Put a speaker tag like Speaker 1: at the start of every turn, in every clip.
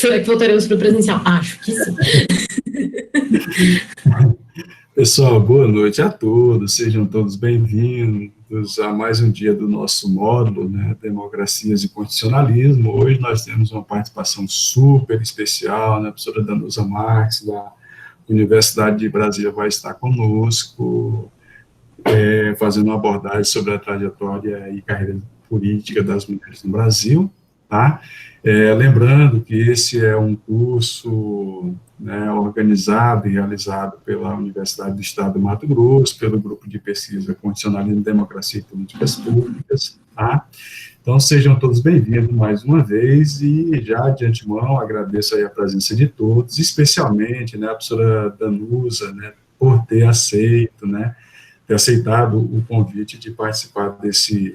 Speaker 1: Será que voltaremos para o presencial? Acho que sim.
Speaker 2: Pessoal, boa noite a todos, sejam todos bem-vindos a mais um dia do nosso módulo, né, Democracias e Constitucionalismo. Hoje nós temos uma participação super especial, né, a professora Danusa Marques, da Universidade de Brasília, vai estar conosco, fazendo uma abordagem sobre a trajetória e carreira política das mulheres no Brasil, tá? Lembrando que esse é um curso, né, organizado e realizado pela Universidade do Estado do Mato Grosso, pelo Grupo de Pesquisa Constitucionalismo, Democracia e Políticas Públicas, tá? Então, sejam todos bem-vindos mais uma vez, e já de antemão agradeço aí a presença de todos, especialmente, né, a professora Danusa, né, por ter aceitado o convite de participar desse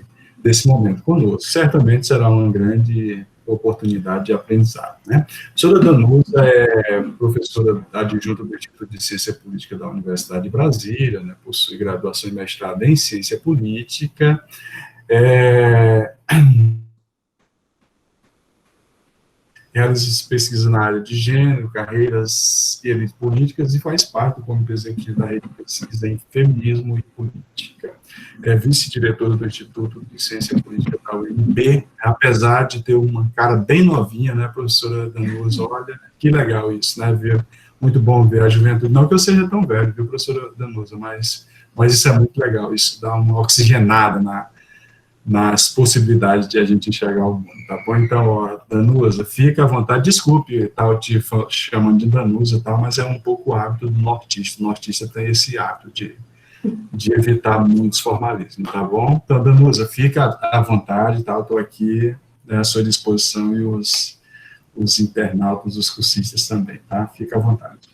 Speaker 2: momento conosco. Certamente será uma grande oportunidade de aprendizado, né? A professora Danusa é professora adjunta do Instituto de Ciência Política da Universidade de Brasília, né, possui graduação e mestrado em Ciência Política, realiza pesquisa na área de gênero, carreiras e elites políticas, e faz parte do comitê executivo da rede de pesquisa em feminismo e política. É vice-diretora do Instituto de Ciência Política da UNB, apesar de ter uma cara bem novinha, né, professora Danusa? Olha, que legal isso, né, viu? Muito bom ver a juventude, não que eu seja tão velho, viu, professora Danusa, mas isso é muito legal, isso dá uma oxigenada nas possibilidades de a gente enxergar o mundo, tá bom? Então, ó, Danusa, fica à vontade, desculpe, tal, te chamando de Danusa, tal, mas é um pouco o hábito do nortista. O nortista tem esse hábito de evitar muitos formalismos, tá bom? Então, Danusa, fica à vontade, tá? Eu estou aqui, né, à sua disposição, e os internautas, os cursistas também, tá? Fica à vontade.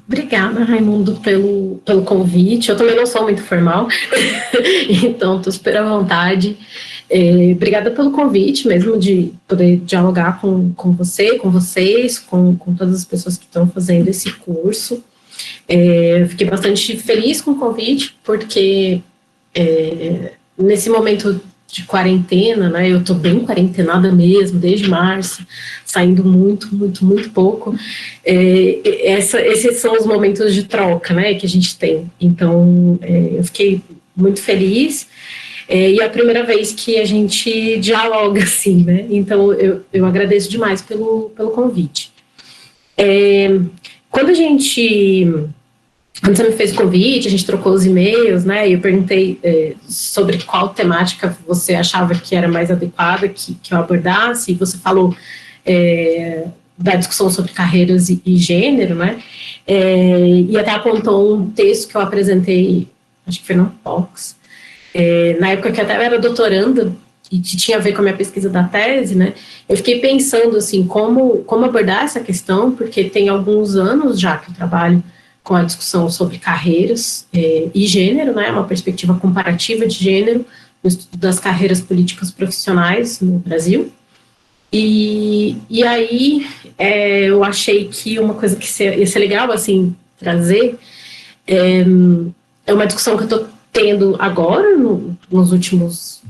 Speaker 1: Obrigada, Raimundo, pelo convite. Eu também não sou muito formal, então estou super à vontade. Obrigada pelo convite mesmo, de poder dialogar com você, com vocês, com todas as pessoas que estão fazendo esse curso. Fiquei bastante feliz com o convite, porque nesse momento de quarentena, né, eu estou bem quarentenada mesmo, desde março, saindo muito, muito, muito pouco. Esses são os momentos de troca, né, que a gente tem. Então, eu fiquei muito feliz, e é a primeira vez que a gente dialoga, assim, né, então eu agradeço demais pelo convite. Quando você me fez o convite, a gente trocou os e-mails, né, e eu perguntei sobre qual temática você achava que era mais adequada que eu abordasse, e você falou da discussão sobre carreiras e gênero, né, e até apontou um texto que eu apresentei, acho que foi no Fox, na época que eu até era doutoranda, e que tinha a ver com a minha pesquisa da tese, né, eu fiquei pensando, assim, como abordar essa questão, porque tem alguns anos já que eu trabalho com a discussão sobre carreiras e gênero, né, uma perspectiva comparativa de gênero no estudo das carreiras políticas profissionais no Brasil. E aí eu achei que uma coisa que ia ser legal, assim, trazer é uma discussão que eu estou tendo agora, nos últimos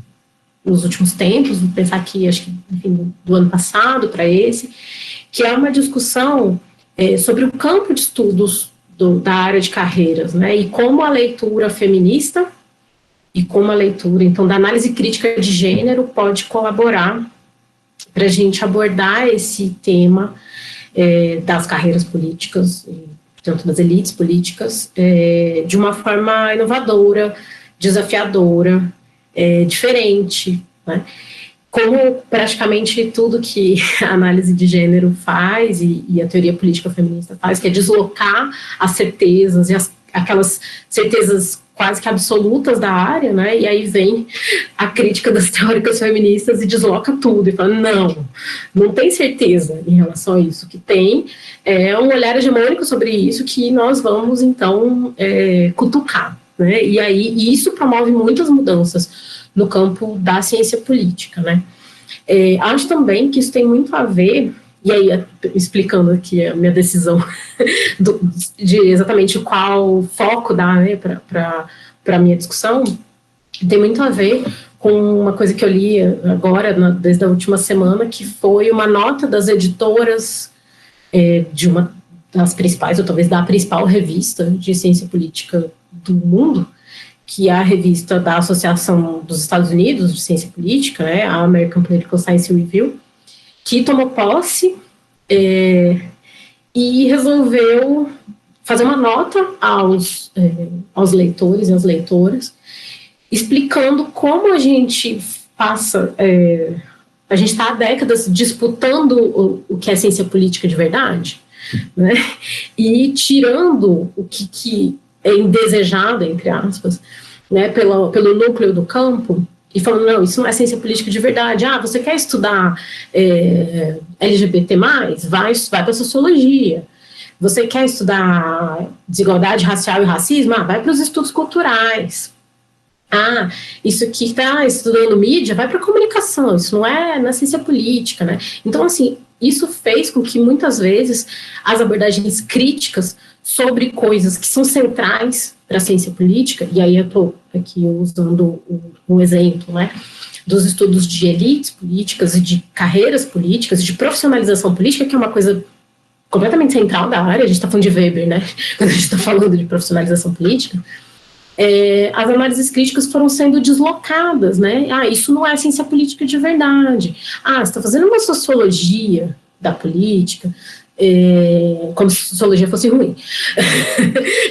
Speaker 1: tempos, vou pensar aqui, acho que, enfim, do ano passado para esse, que é uma discussão sobre o campo de estudos da área de carreiras, né, e como a leitura feminista e como a leitura, então, da análise crítica de gênero pode colaborar para a gente abordar esse tema das carreiras políticas, portanto, das elites políticas, de uma forma inovadora, desafiadora, diferente, né? Como praticamente tudo que a análise de gênero faz e a teoria política feminista faz, que é deslocar as certezas e aquelas certezas quase que absolutas da área, né? E aí vem a crítica das teóricas feministas e desloca tudo e fala, não tem certeza em relação a isso. O que tem é um olhar hegemônico sobre isso que nós vamos, então, cutucar, né? E isso promove muitas mudanças no campo da ciência política, né? Acho também que isso tem muito a ver, e aí explicando aqui a minha decisão de exatamente qual foco dar, né, para a minha discussão, tem muito a ver com uma coisa que eu li agora, desde a última semana, que foi uma nota das editoras de uma das principais, ou talvez da principal revista de ciência política do mundo, que é a revista da Associação dos Estados Unidos de Ciência Política, né, a American Political Science Review, que tomou posse e resolveu fazer uma nota aos leitores e às leitoras, explicando como a gente passa, a gente está há décadas disputando o que é ciência política de verdade, né? E tirando o que é indesejado, entre aspas, né, pelo núcleo do campo, e falando, não, isso não é ciência política de verdade. Você quer estudar LGBT+, vai para sociologia. Você quer estudar desigualdade racial e racismo? Vai para os estudos culturais. Isso aqui está estudando mídia, vai para a comunicação, isso não é na ciência política, né? Então, assim, isso fez com que muitas vezes as abordagens críticas sobre coisas que são centrais para a ciência política, e aí eu estou aqui usando um exemplo, né, dos estudos de elites políticas e de carreiras políticas, de profissionalização política, que é uma coisa completamente central da área, a gente está falando de Weber, né, quando a gente está falando de profissionalização política, as análises críticas foram sendo deslocadas, né? Isso não é ciência política de verdade. Você está fazendo uma sociologia da política, como se a sociologia fosse ruim.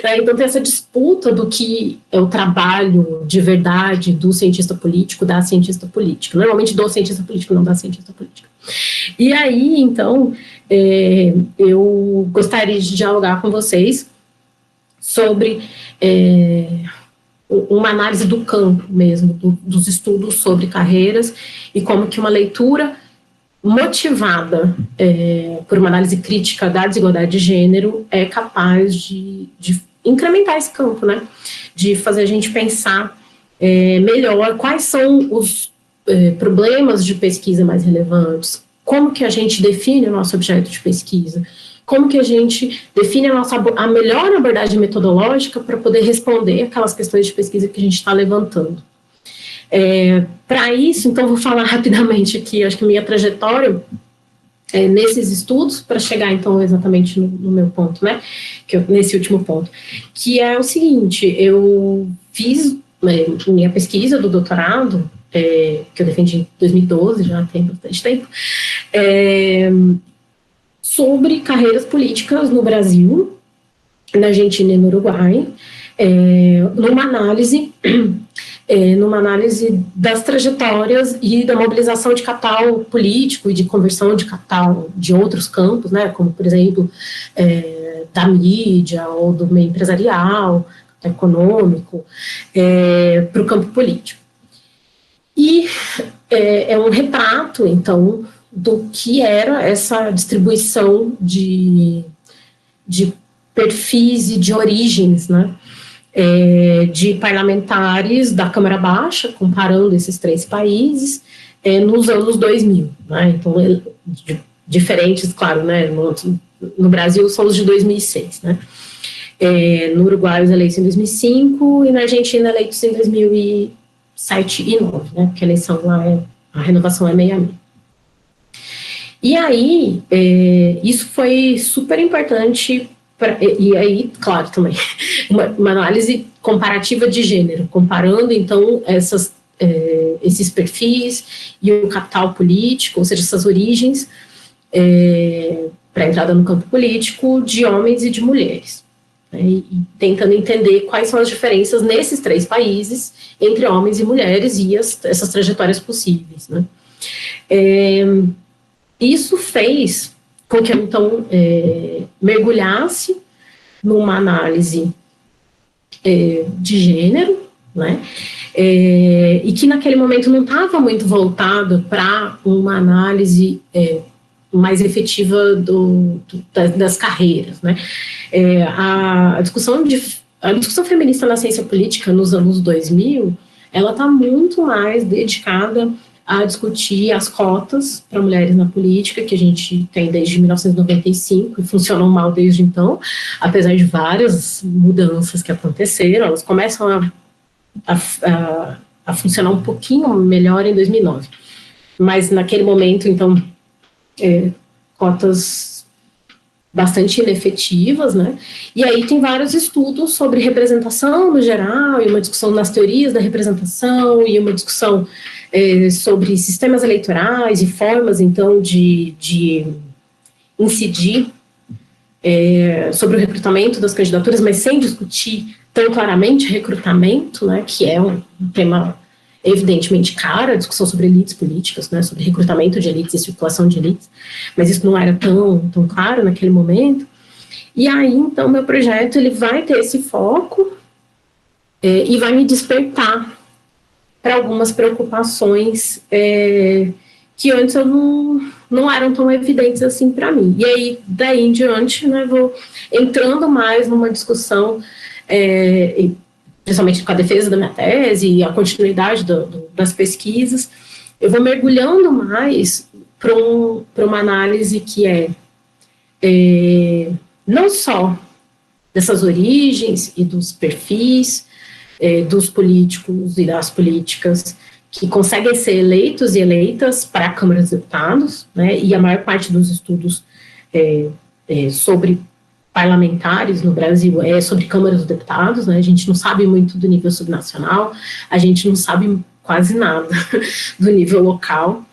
Speaker 1: Então tem essa disputa do que é o trabalho de verdade do cientista político, da cientista política. Normalmente do cientista político, não da cientista política. E aí, então, eu gostaria de dialogar com vocês sobre uma análise do campo mesmo, dos estudos sobre carreiras e como que uma leitura motivada por uma análise crítica da desigualdade de gênero é capaz de incrementar esse campo, né? De fazer a gente pensar melhor quais são os problemas de pesquisa mais relevantes, como que a gente define o nosso objeto de pesquisa, como que a gente define a melhor abordagem metodológica para poder responder aquelas questões de pesquisa que a gente está levantando. Para isso, então, vou falar rapidamente aqui, acho que minha trajetória nesses estudos, para chegar, então, exatamente no meu ponto, né, nesse último ponto, que é o seguinte, eu fiz minha pesquisa do doutorado, que eu defendi em 2012, já tem bastante tempo, sobre carreiras políticas no Brasil, na Argentina e no Uruguai, numa análise das trajetórias e da mobilização de capital político e de conversão de capital de outros campos, né, como, por exemplo, da mídia ou do meio empresarial, econômico, para o campo político. E é um retrato, então, do que era essa distribuição de perfis e de origens, né, de parlamentares da Câmara Baixa, comparando esses três países, nos anos 2000, né, então, diferentes, claro, né, no Brasil são os de 2006, né, no Uruguai os eleitos em 2005 e na Argentina eleitos em 2007 e 2009, né, porque a eleição lá, a renovação é meio a meio. E aí, isso foi super importante, e aí, claro, também, uma análise comparativa de gênero, comparando, então, esses perfis e o capital político, ou seja, essas origens para a entrada no campo político de homens e de mulheres, né, e tentando entender quais são as diferenças nesses três países entre homens e mulheres e essas trajetórias possíveis, né. Isso fez com que eu, então, mergulhasse numa análise de gênero, né, e que naquele momento não estava muito voltado para uma análise mais efetiva das carreiras, né. A discussão feminista na ciência política nos anos 2000, ela está muito mais dedicada a discutir as cotas para mulheres na política, que a gente tem desde 1995 e funcionam mal desde então, apesar de várias mudanças que aconteceram, elas começam a a funcionar um pouquinho melhor em 2009. Mas naquele momento, então, cotas bastante inefetivas, né? E aí tem vários estudos sobre representação no geral, e uma discussão nas teorias da representação, e uma discussão sobre sistemas eleitorais e formas, então, de incidir sobre o recrutamento das candidaturas, mas sem discutir tão claramente recrutamento, né, que é um tema evidentemente caro, a discussão sobre elites políticas, né, sobre recrutamento de elites e circulação de elites, mas isso não era tão claro naquele momento. E aí, então, meu projeto ele vai ter esse foco e vai me despertar para algumas preocupações que antes eu não eram tão evidentes assim para mim. E aí, daí em diante, né, vou entrando mais numa discussão, principalmente com a defesa da minha tese e a continuidade das pesquisas, eu vou mergulhando mais para uma análise que não só dessas origens e dos perfis dos políticos e das políticas que conseguem ser eleitos e eleitas para a Câmara dos Deputados, né, e a maior parte dos estudos sobre parlamentares no Brasil é sobre Câmara dos Deputados, né, a gente não sabe muito do nível subnacional, a gente não sabe quase nada do nível local,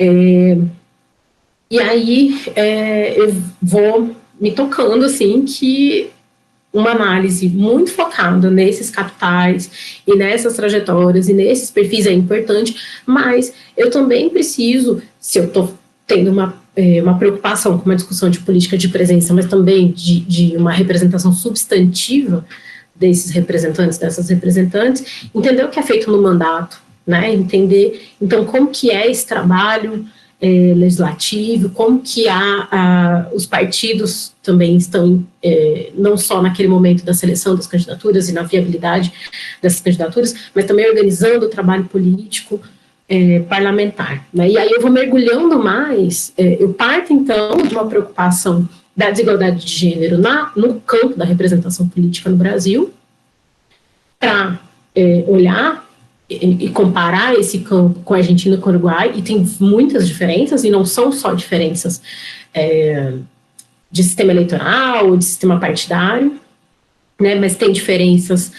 Speaker 1: e aí eu vou me tocando, assim, que uma análise muito focada nesses capitais e nessas trajetórias e nesses perfis é importante, mas eu também preciso, se eu estou tendo uma preocupação com uma discussão de política de presença, mas também de uma representação substantiva desses representantes, dessas representantes, entender o que é feito no mandato, né? Entender, então, como que é esse trabalho legislativo, como que os partidos também estão, não só naquele momento da seleção das candidaturas e na viabilidade dessas candidaturas, mas também organizando o trabalho político parlamentar, né? E aí eu vou mergulhando mais, eu parto então de uma preocupação da desigualdade de gênero no campo da representação política no Brasil, para olhar e comparar esse campo com a Argentina e com o Uruguai, e tem muitas diferenças, e não são só diferenças de sistema eleitoral ou de sistema partidário, né, mas tem diferenças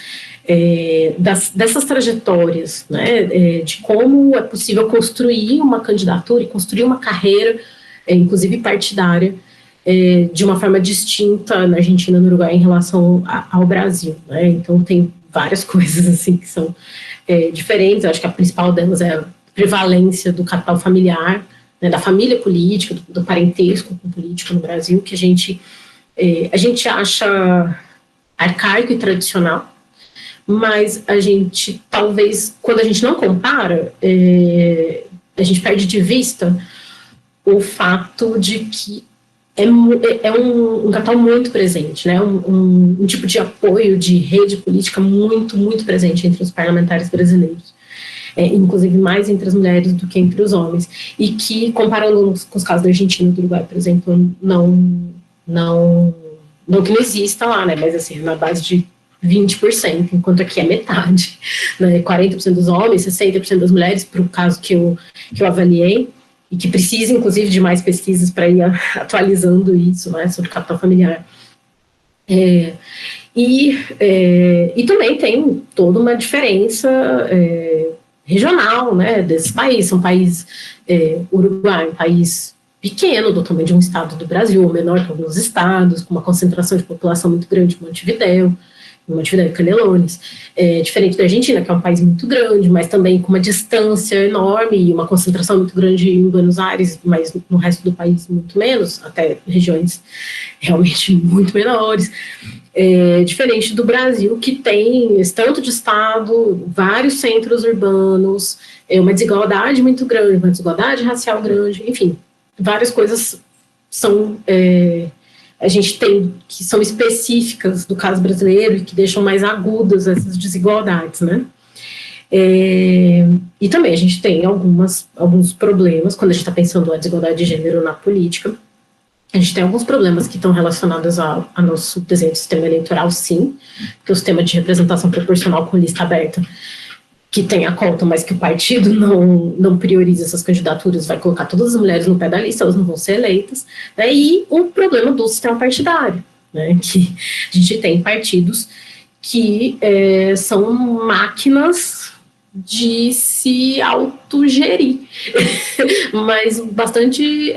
Speaker 1: dessas trajetórias, né, de como é possível construir uma candidatura e construir uma carreira, inclusive partidária, de uma forma distinta na Argentina e no Uruguai em relação ao Brasil, né, então tem várias coisas assim que são diferentes. Eu acho que a principal delas é a prevalência do capital familiar, né, da família política, do parentesco com político no Brasil, que a gente acha arcaico e tradicional, mas a gente, talvez, quando a gente não compara, a gente perde de vista o fato de que é um capital muito presente, né? Um tipo de apoio de rede política muito, muito presente entre os parlamentares brasileiros, inclusive mais entre as mulheres do que entre os homens, e que, comparando com os casos da Argentina e do Uruguai, por exemplo, não que não exista lá, né? Mas assim, na base de 20%, enquanto aqui é metade, né? 40% dos homens, 60% das mulheres, para o caso que eu avaliei, e que precisa, inclusive, de mais pesquisas para ir atualizando isso, né, sobre capital familiar. E também tem toda uma diferença regional, né, desses países. São países, Uruguai, um país pequeno, do tamanho de um estado do Brasil, ou menor que alguns estados, com uma concentração de população muito grande, como Montevidéu e Canelones, diferente da Argentina, que é um país muito grande, mas também com uma distância enorme e uma concentração muito grande em Buenos Aires, mas no resto do país muito menos, até regiões realmente muito menores. Diferente do Brasil, que tem esse tanto de estado, vários centros urbanos, uma desigualdade muito grande, uma desigualdade racial grande, enfim, várias coisas são... a gente tem, que são específicas do caso brasileiro e que deixam mais agudas essas desigualdades, né? E também a gente tem alguns problemas, quando a gente está pensando a desigualdade de gênero na política, a gente tem alguns problemas que estão relacionados ao nosso desenho do sistema eleitoral, sim, que é o sistema de representação proporcional com lista aberta, que tem a cota, mas que o partido não prioriza essas candidaturas, vai colocar todas as mulheres no pé da lista, elas não vão ser eleitas, né? E o problema do sistema partidário, né? Que a gente tem partidos que são máquinas de se autogerir, mas bastante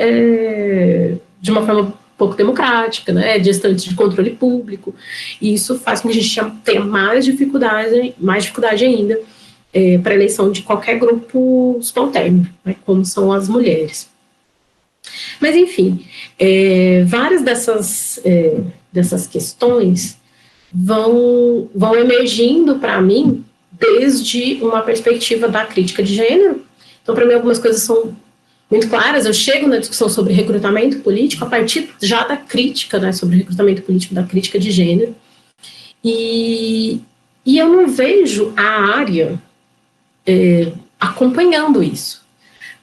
Speaker 1: de uma forma pouco democrática, né, distante de controle público, e isso faz com que a gente tenha mais dificuldade ainda para a eleição de qualquer grupo subalterno, né, como são as mulheres. Mas, enfim, várias dessas questões vão emergindo para mim desde uma perspectiva da crítica de gênero. Então, para mim, algumas coisas são muito claras. Eu chego na discussão sobre recrutamento político a partir já da crítica, né, sobre recrutamento político, da crítica de gênero. E eu não vejo a área acompanhando isso.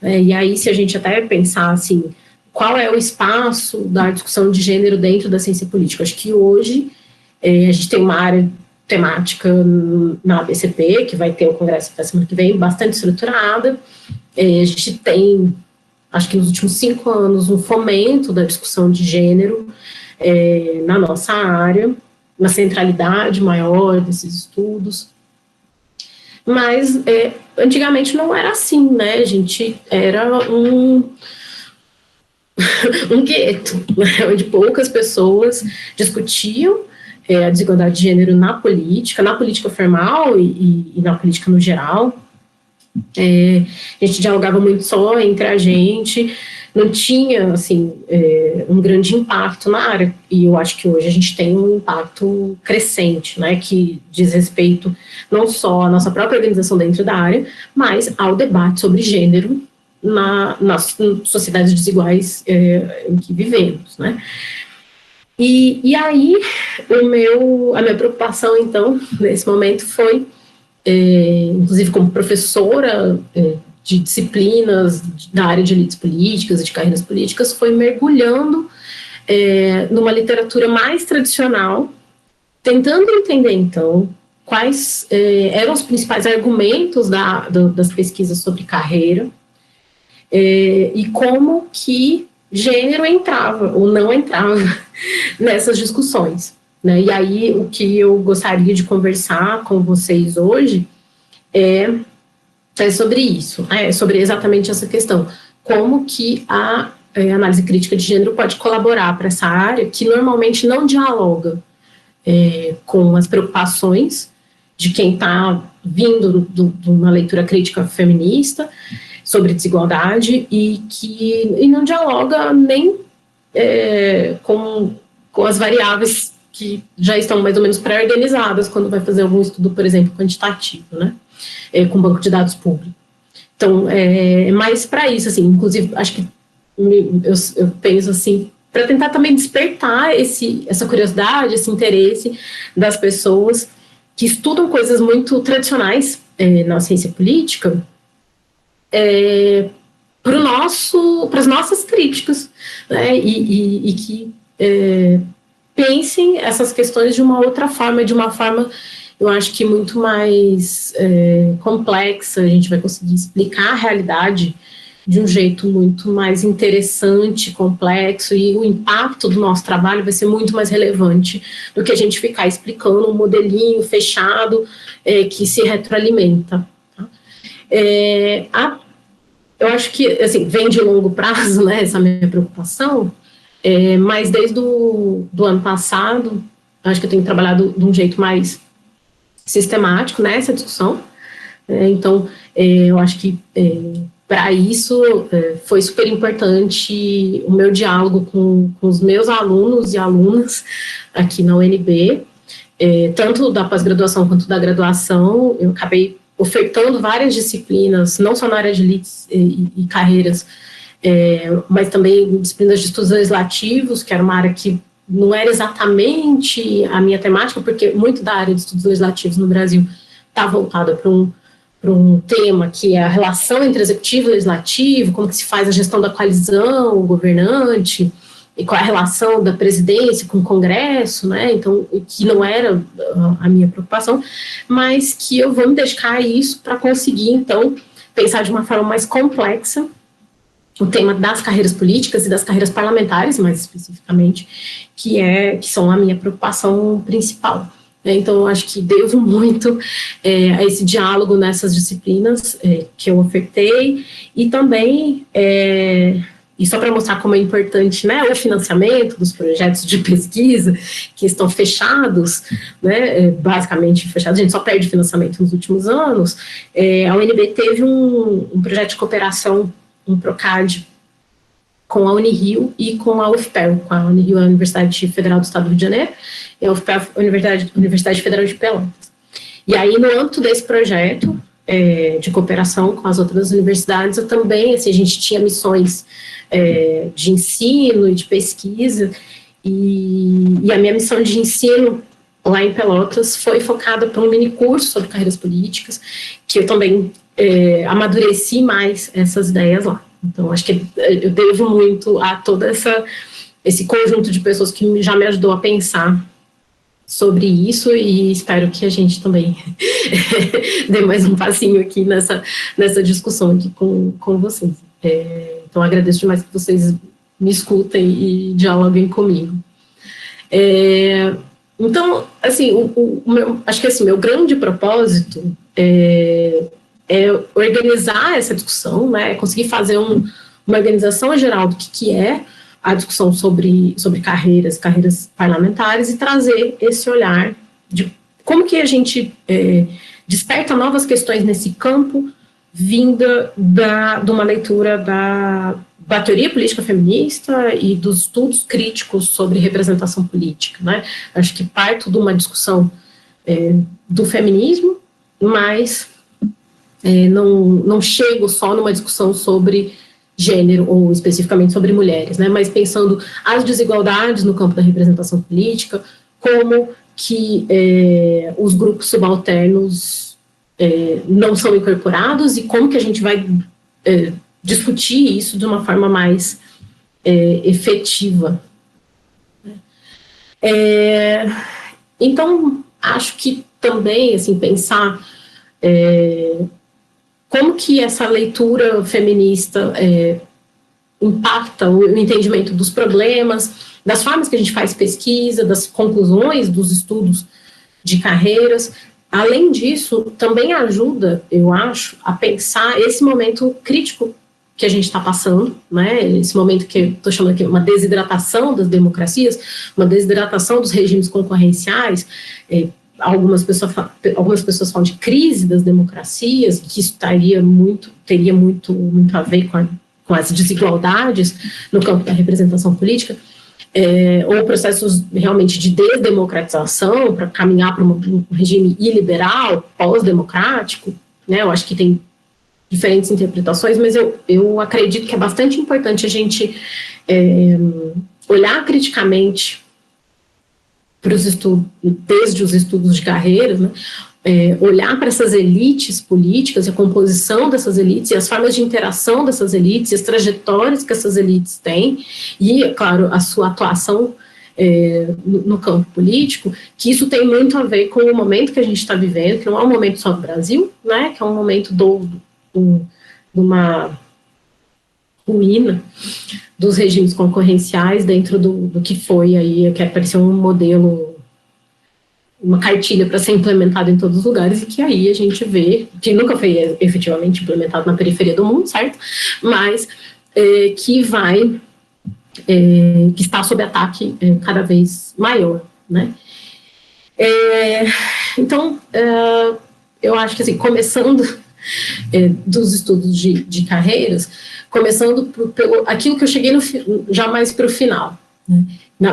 Speaker 1: E aí, se a gente até pensar assim, qual é o espaço da discussão de gênero dentro da ciência política? Acho que hoje a gente tem uma área temática na ABCP, que vai ter o congresso da semana que vem, bastante estruturada. A gente tem, acho que nos últimos 5 anos, um fomento da discussão de gênero na nossa área, uma centralidade maior desses estudos. Mas antigamente não era assim, né? A gente era um gueto, né? Onde poucas pessoas discutiam a desigualdade de gênero na política formal e na política no geral. A gente dialogava muito só entre a gente, não tinha, assim, um grande impacto na área, e eu acho que hoje a gente tem um impacto crescente, né, que diz respeito não só à nossa própria organização dentro da área, mas ao debate sobre gênero nas sociedades desiguais em que vivemos, né. E aí, a minha preocupação, então, nesse momento foi, inclusive como professora de disciplinas da área de elites políticas e de carreiras políticas, foi mergulhando numa literatura mais tradicional, tentando entender, então, quais eram os principais argumentos das pesquisas sobre carreira e como que gênero entrava ou não entrava nessas discussões, né? E aí o que eu gostaria de conversar com vocês hoje é sobre isso, sobre exatamente essa questão, como que a análise crítica de gênero pode colaborar para essa área que normalmente não dialoga com as preocupações de quem está vindo de uma leitura crítica feminista sobre desigualdade e não dialoga nem com as variáveis que já estão mais ou menos pré-organizadas quando vai fazer algum estudo, por exemplo, quantitativo, né, com banco de dados público. Então, é mais para isso, assim, inclusive, acho que eu penso assim, para tentar também despertar essa curiosidade, esse interesse das pessoas que estudam coisas muito tradicionais na ciência política, para as nossas críticas, né, e que pensem essas questões de uma outra forma, de uma forma, eu acho que muito mais complexa. A gente vai conseguir explicar a realidade de um jeito muito mais interessante, complexo, e o impacto do nosso trabalho vai ser muito mais relevante do que a gente ficar explicando um modelinho fechado que se retroalimenta. Tá? Eu acho que, assim, vem de longo prazo, né, essa minha preocupação, mas desde do ano passado, acho que eu tenho trabalhado de um jeito mais sistemático nessa discussão. Então, eu acho que para isso foi super importante o meu diálogo com os meus alunos e alunas aqui na UNB, tanto da pós-graduação quanto da graduação. Eu acabei ofertando várias disciplinas, não só na área de elites e carreiras, mas também disciplinas de estudos legislativos, que era uma área que não era exatamente a minha temática, porque muito da área de estudos legislativos no Brasil está voltada para um tema que é a relação entre executivo e legislativo, como que se faz a gestão da coalizão, o governante, e qual é a relação da presidência com o Congresso, né, então, que não era a minha preocupação, mas que eu vou me dedicar a isso para conseguir, então, pensar de uma forma mais complexa o tema das carreiras políticas e das carreiras parlamentares, mais especificamente, que são a minha preocupação principal. Então, eu acho que devo muito a esse diálogo nessas disciplinas que eu ofertei, e também, e só para mostrar como é importante, né, o financiamento dos projetos de pesquisa que estão fechados, né, basicamente fechados, a gente só perde financiamento nos últimos anos. A UNB teve um projeto de cooperação, um PROCAD, com a Unirio e com a UFPEL. Com a Unirio, a Universidade Federal do Estado do Rio de Janeiro, e a UFPEL, a Universidade Federal de Pelotas. E aí, no âmbito desse projeto de cooperação com as outras universidades, eu também, assim, a gente tinha missões de ensino e de pesquisa, e a minha missão de ensino lá em Pelotas foi focada para um mini curso sobre carreiras políticas, que eu também amadureci mais essas ideias lá. Então, acho que eu devo muito a todo esse conjunto de pessoas que já me ajudou a pensar sobre isso, e espero que a gente também dê mais um passinho aqui nessa discussão aqui com vocês. Então, agradeço demais que vocês me escutem e dialoguem comigo. Então, assim, acho que assim, meu grande propósito é organizar essa discussão, né, conseguir fazer uma organização geral do que é a discussão sobre carreiras parlamentares, e trazer esse olhar de como que a gente desperta novas questões nesse campo, vinda de uma leitura da teoria política feminista e dos estudos críticos sobre representação política, né? Acho que parto de uma discussão do feminismo, mas não chego só numa discussão sobre gênero, ou especificamente sobre mulheres, né, mas pensando as desigualdades no campo da representação política, como que os grupos subalternos não são incorporados, e como que a gente vai discutir isso de uma forma mais efetiva. Então, acho que também, assim, pensar como que essa leitura feminista impacta o entendimento dos problemas, das formas que a gente faz pesquisa, das conclusões dos estudos de carreiras. Além disso, também ajuda, eu acho, a pensar esse momento crítico que a gente está passando, né? Esse momento que eu estou chamando aqui uma desidratação das democracias, uma desidratação dos regimes concorrenciais. Algumas pessoas falam de crise das democracias, que isso teria muito a ver com as desigualdades no campo da representação política, ou processos realmente de desdemocratização para caminhar para um regime iliberal, pós-democrático, né? Eu acho que tem diferentes interpretações, mas eu acredito que é bastante importante a gente olhar criticamente para os estudos, desde os estudos de carreiras, né, olhar para essas elites políticas, a composição dessas elites, e as formas de interação dessas elites, e as trajetórias que essas elites têm, e, claro, a sua atuação no campo político, que isso tem muito a ver com o momento que a gente está vivendo, que não é um momento só do Brasil, né, que é um momento de uma ruína dos regimes concorrenciais dentro do que foi aí, que apareceu um modelo, uma cartilha para ser implementado em todos os lugares, e que aí a gente vê, que nunca foi efetivamente implementado na periferia do mundo, certo? Mas que está sob ataque cada vez maior, né? Então, eu acho que, assim, começando dos estudos de carreiras, começando pelo aquilo que eu cheguei já mais para o final, né,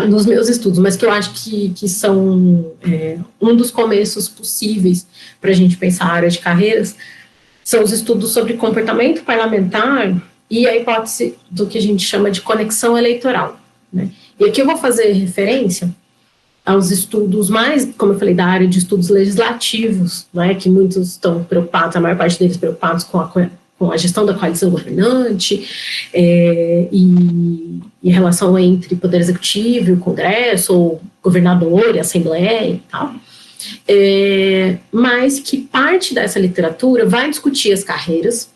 Speaker 1: nos meus estudos, mas que eu acho que são um dos começos possíveis para a gente pensar a área de carreiras, são os estudos sobre comportamento parlamentar e a hipótese do que a gente chama de conexão eleitoral, né? E aqui eu vou fazer referência aos estudos mais, como eu falei, da área de estudos legislativos, né, que muitos estão preocupados, a maior parte deles preocupados com com a gestão da coalição governante e relação entre poder executivo e o Congresso, ou governador e assembleia e tal, mas que parte dessa literatura vai discutir as carreiras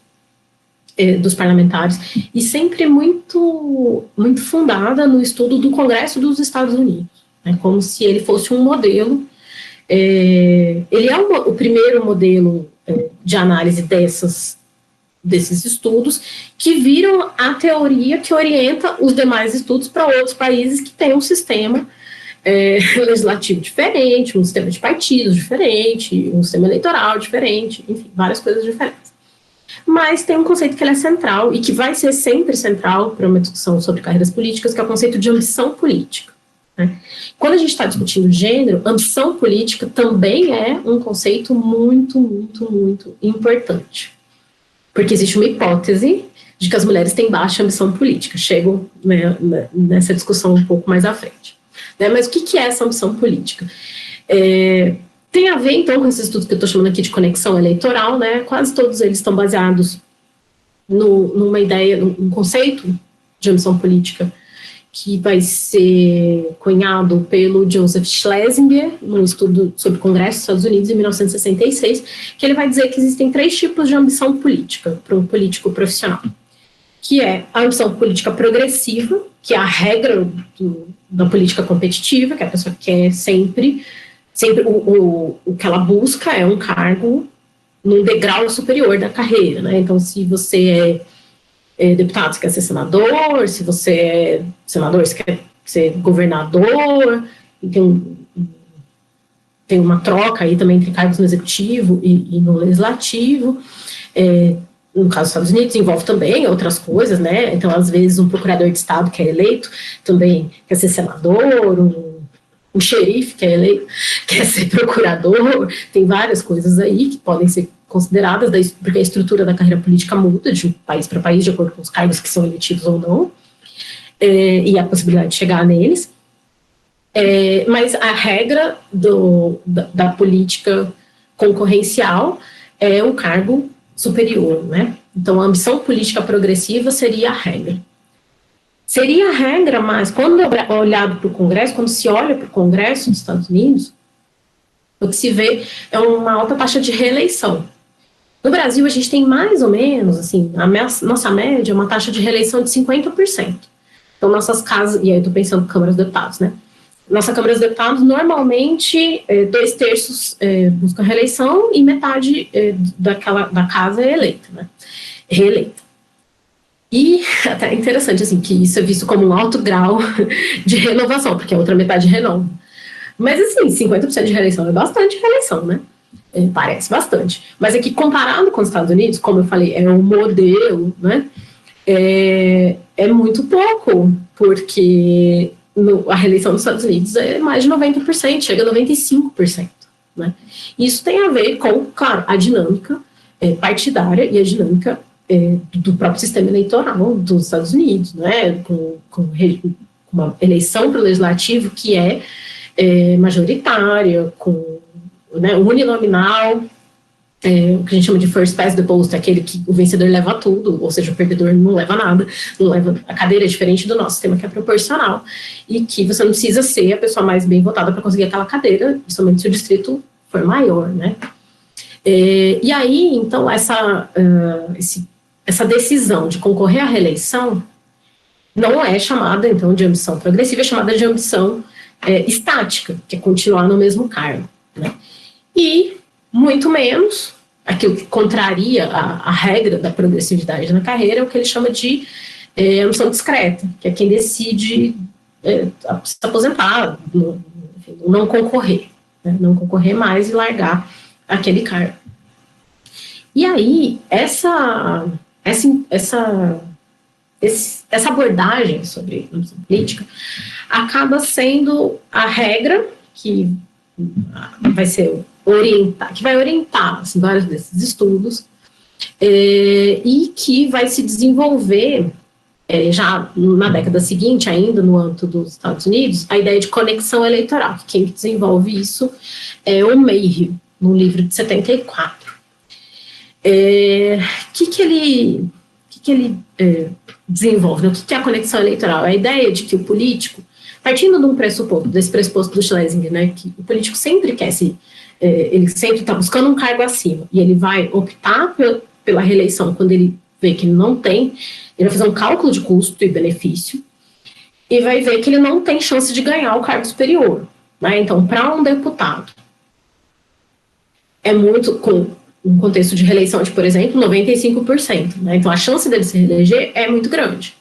Speaker 1: dos parlamentares e sempre muito, muito fundada no estudo do Congresso dos Estados Unidos, né, como se ele fosse um modelo. Ele é o primeiro modelo de análise desses estudos que viram a teoria que orienta os demais estudos para outros países que têm um sistema legislativo diferente, um sistema de partidos diferente, um sistema eleitoral diferente, enfim, várias coisas diferentes. Mas tem um conceito que ele é central e que vai ser sempre central para uma discussão sobre carreiras políticas, que é o conceito de ambição política, né? Quando a gente está discutindo gênero, ambição política também é um conceito muito, muito, muito importante. Porque existe uma hipótese de que as mulheres têm baixa ambição política. Chego, né, nessa discussão um pouco mais à frente. Né? Mas o que é essa ambição política? Tem a ver, então, com esses estudos que eu estou chamando aqui de conexão eleitoral, né? Quase todos eles estão baseados numa ideia, num conceito de ambição política que vai ser cunhado pelo Joseph Schlesinger, num estudo sobre o Congresso dos Estados Unidos, em 1966, que ele vai dizer que existem 3 tipos de ambição política para um político profissional, que é a ambição política progressiva, que é a regra da política competitiva, que a pessoa quer sempre o que ela busca é um cargo num degrau superior da carreira, né? Então, se você é deputado, você quer ser senador, se você é senador, você quer ser governador, e tem uma troca aí também entre cargos no executivo e no legislativo. No caso dos Estados Unidos, envolve também outras coisas, né? Então, às vezes, um procurador de Estado que é eleito também quer ser senador, um xerife que é eleito quer ser procurador, tem várias coisas aí que podem ser consideradas, porque a estrutura da carreira política muda de um país para país, de acordo com os cargos que são eletivos ou não, e a possibilidade de chegar neles. Mas a regra da política concorrencial é um cargo superior, né? Então, a ambição política progressiva seria a regra. Seria a regra, mas quando é olhado para o Congresso, quando se olha para o Congresso dos Estados Unidos, o que se vê é uma alta taxa de reeleição. No Brasil, a gente tem mais ou menos, assim, nossa média é uma taxa de reeleição de 50%. Então, nossas casas, e aí eu estou pensando em Câmara dos Deputados, né? Nossa Câmara dos Deputados, normalmente, 2/3 buscam reeleição e metade da casa é eleita, né? Reeleita. E até é interessante, assim, que isso é visto como um alto grau de renovação, porque a outra metade renova. Mas, assim, 50% de reeleição é bastante reeleição, né? Parece bastante. Mas é que, comparado com os Estados Unidos, como eu falei, é um modelo, né? É muito pouco, porque a reeleição dos Estados Unidos é mais de 90%, chega a 95%. Né? Isso tem a ver com, claro, a dinâmica partidária e a dinâmica do próprio sistema eleitoral dos Estados Unidos, né? Com uma eleição para o legislativo que é majoritária, com uninominal, o que a gente chama de first past the post, aquele que o vencedor leva tudo, ou seja, o perdedor não leva nada, não leva a cadeira, é diferente do nosso sistema que é proporcional, e que você não precisa ser a pessoa mais bem votada para conseguir aquela cadeira, principalmente se o distrito for maior, né? E aí, então, essa decisão de concorrer à reeleição não é chamada, então, de ambição progressiva, é chamada de ambição estática, que é continuar no mesmo cargo, né? E, muito menos, aquilo que contraria a regra da progressividade na carreira é o que ele chama de ambição discreta, que é quem decide se aposentar, não concorrer, né? Não concorrer mais e largar aquele cargo. E aí, essa abordagem sobre ambição política acaba sendo a regra que vai orientar assim, vários desses estudos e que vai se desenvolver já na década seguinte, ainda no âmbito dos Estados Unidos, a ideia de conexão eleitoral. Quem desenvolve isso é o Mayhew, num livro de 74. que ele desenvolve? O que é a conexão eleitoral? A ideia de que o político, partindo de um pressuposto, desse pressuposto do Schlesinger, né, que o político sempre quer ele sempre está buscando um cargo acima, e ele vai optar pela reeleição quando ele vê que ele não tem, ele vai fazer um cálculo de custo e benefício, e vai ver que ele não tem chance de ganhar o cargo superior. Né? Então, para um deputado, é muito, com um contexto de reeleição de, por exemplo, 95%. Né? Então, a chance dele se reeleger é muito grande.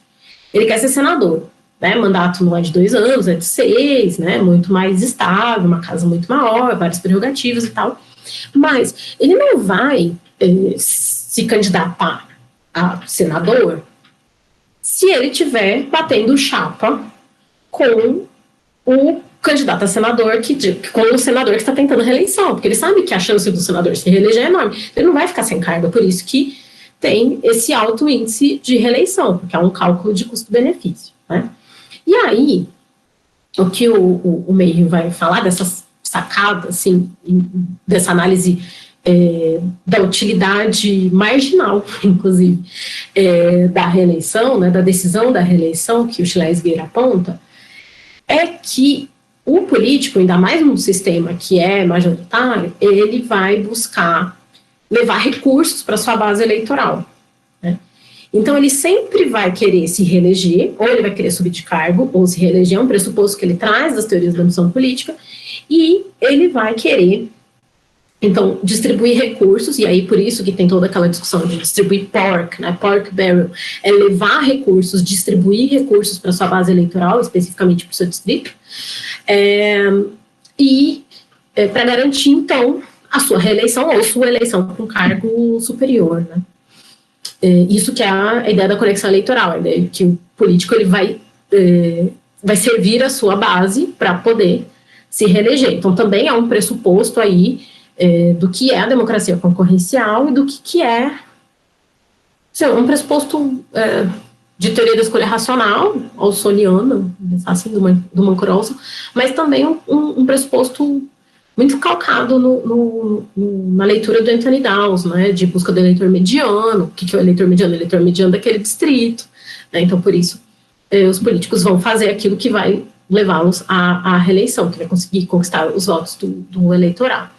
Speaker 1: Ele quer ser senador. Né? Mandato não é de 2 anos, é de 6, né? Muito mais estável, uma casa muito maior, várias prerrogativas e tal. Mas ele não vai se candidatar a senador se ele estiver batendo chapa com o candidato a senador, com o senador que está tentando reeleição, porque ele sabe que a chance do senador se reeleger é enorme. Ele não vai ficar sem cargo, por isso que tem esse alto índice de reeleição, porque é um cálculo de custo-benefício. Né? E aí, o que o Meir vai falar dessa sacada, assim, dessa análise da utilidade marginal, inclusive, da reeleição, né, da decisão da reeleição que o Schlesinger aponta, é que o político, ainda mais num sistema que é majoritário, ele vai buscar levar recursos para sua base eleitoral. Né? Então, ele sempre vai querer se reeleger, ou ele vai querer subir de cargo, ou se reeleger, é um pressuposto que ele traz das teorias da missão política, e ele vai querer, então, distribuir recursos, e aí por isso que tem toda aquela discussão de distribuir pork, né, pork barrel, é levar recursos, distribuir recursos para sua base eleitoral, especificamente para o seu distrito, para garantir, então, a sua reeleição ou sua eleição com cargo superior, né. Isso que é a ideia da conexão eleitoral, a ideia de que o político ele vai servir a sua base para poder se reeleger. Então, também há um pressuposto aí do que é a democracia concorrencial e do que é um pressuposto de teoria da escolha racional, aussoniana, assim, do Mancur Olson, mas também um pressuposto muito calcado na leitura do Anthony Dawes, né, de busca do eleitor mediano. O que é o eleitor mediano? O eleitor mediano daquele distrito. Né, então, por isso, os políticos vão fazer aquilo que vai levá-los à reeleição, que vai conseguir conquistar os votos do eleitorado.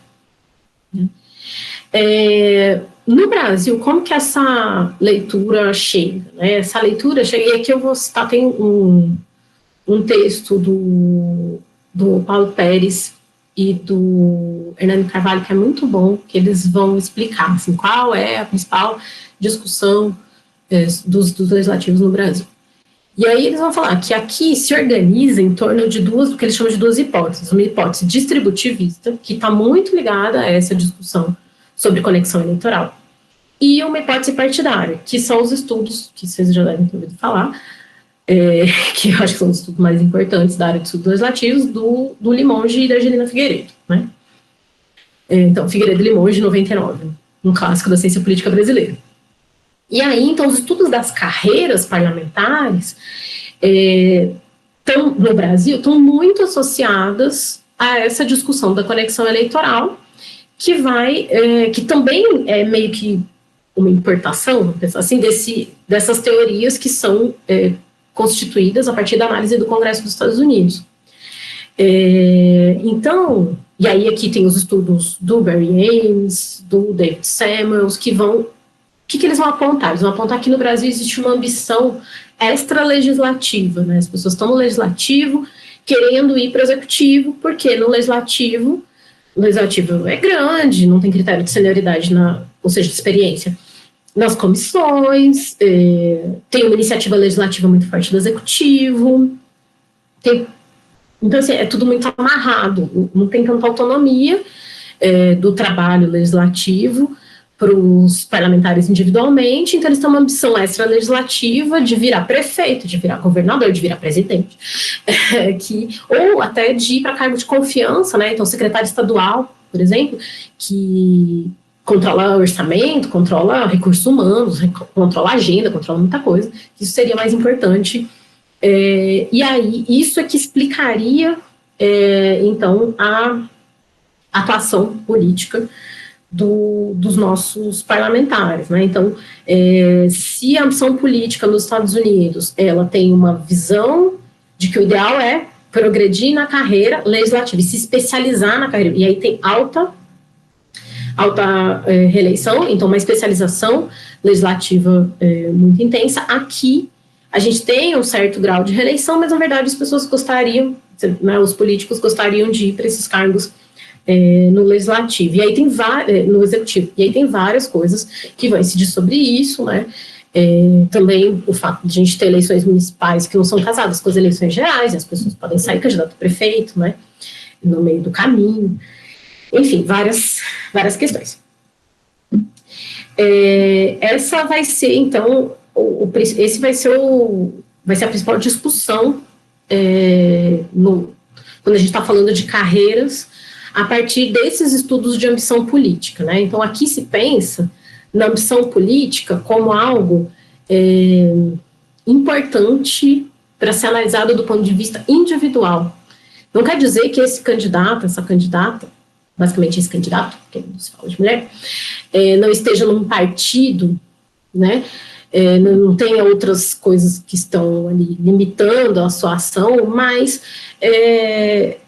Speaker 1: No Brasil, como que essa leitura chega? Né? Essa leitura chega, e aqui eu vou citar, tem um texto do Paulo Pérez e do Hernani Carvalho, que é muito bom, que eles vão explicar assim, qual é a principal discussão dos legislativos no Brasil. E aí eles vão falar que aqui se organiza em torno de o que eles chamam de duas hipóteses. Uma hipótese distributivista, que está muito ligada a essa discussão sobre conexão eleitoral, e uma hipótese partidária, que são os estudos, que vocês já devem ter ouvido falar, que eu acho que são os estudos mais importantes da área de estudos legislativos, do Limonge e da Angelina Figueiredo. Né? Então, Figueiredo e Limonge, 99, um clássico da ciência política brasileira. E aí, então, os estudos das carreiras parlamentares no Brasil estão muito associadas a essa discussão da conexão eleitoral, que também é meio que uma importação, vamos pensar assim, dessas teorias que são constituídas a partir da análise do Congresso dos Estados Unidos. Então, e aí aqui tem os estudos do Barry Ames, do David Samuels, que vão... O que eles vão apontar? Eles vão apontar que no Brasil existe uma ambição extra-legislativa, né? As pessoas estão no legislativo querendo ir para o executivo, porque no legislativo é grande, não tem critério de senioridade, ou seja, de experiência, nas comissões, tem uma iniciativa legislativa muito forte do executivo, então, assim, é tudo muito amarrado, não tem tanta autonomia do trabalho legislativo para os parlamentares individualmente, então eles têm uma ambição extra-legislativa de virar prefeito, de virar governador, de virar presidente, ou até de ir para cargo de confiança, né? Então, secretário estadual, por exemplo, que controla orçamento, controla recursos humanos, controla agenda, controla muita coisa, isso seria mais importante. E aí, isso é que explicaria, então, a atuação política dos nossos parlamentares, né? Então, se a ambição política nos Estados Unidos, ela tem uma visão de que o ideal é progredir na carreira legislativa e se especializar na carreira, e aí tem alta reeleição, então uma especialização legislativa muito intensa. Aqui, a gente tem um certo grau de reeleição, mas, na verdade, as pessoas gostariam, né, os políticos gostariam de ir para esses cargos no legislativo, e aí tem no executivo, e aí tem várias coisas que vão incidir sobre isso, né, também o fato de a gente ter eleições municipais que não são casadas com as eleições gerais, e as pessoas podem sair candidato a prefeito, né, no meio do caminho, enfim, várias questões. Essa vai ser, então, esse vai ser a principal discussão quando a gente está falando de carreiras a partir desses estudos de ambição política, né? Então, aqui se pensa na ambição política como algo importante para ser analisado do ponto de vista individual. Não quer dizer que esse candidato, essa candidata, basicamente esse candidato, porque não se fala de mulher, não esteja num partido, né? Não tenha outras coisas que estão ali limitando a sua ação, mas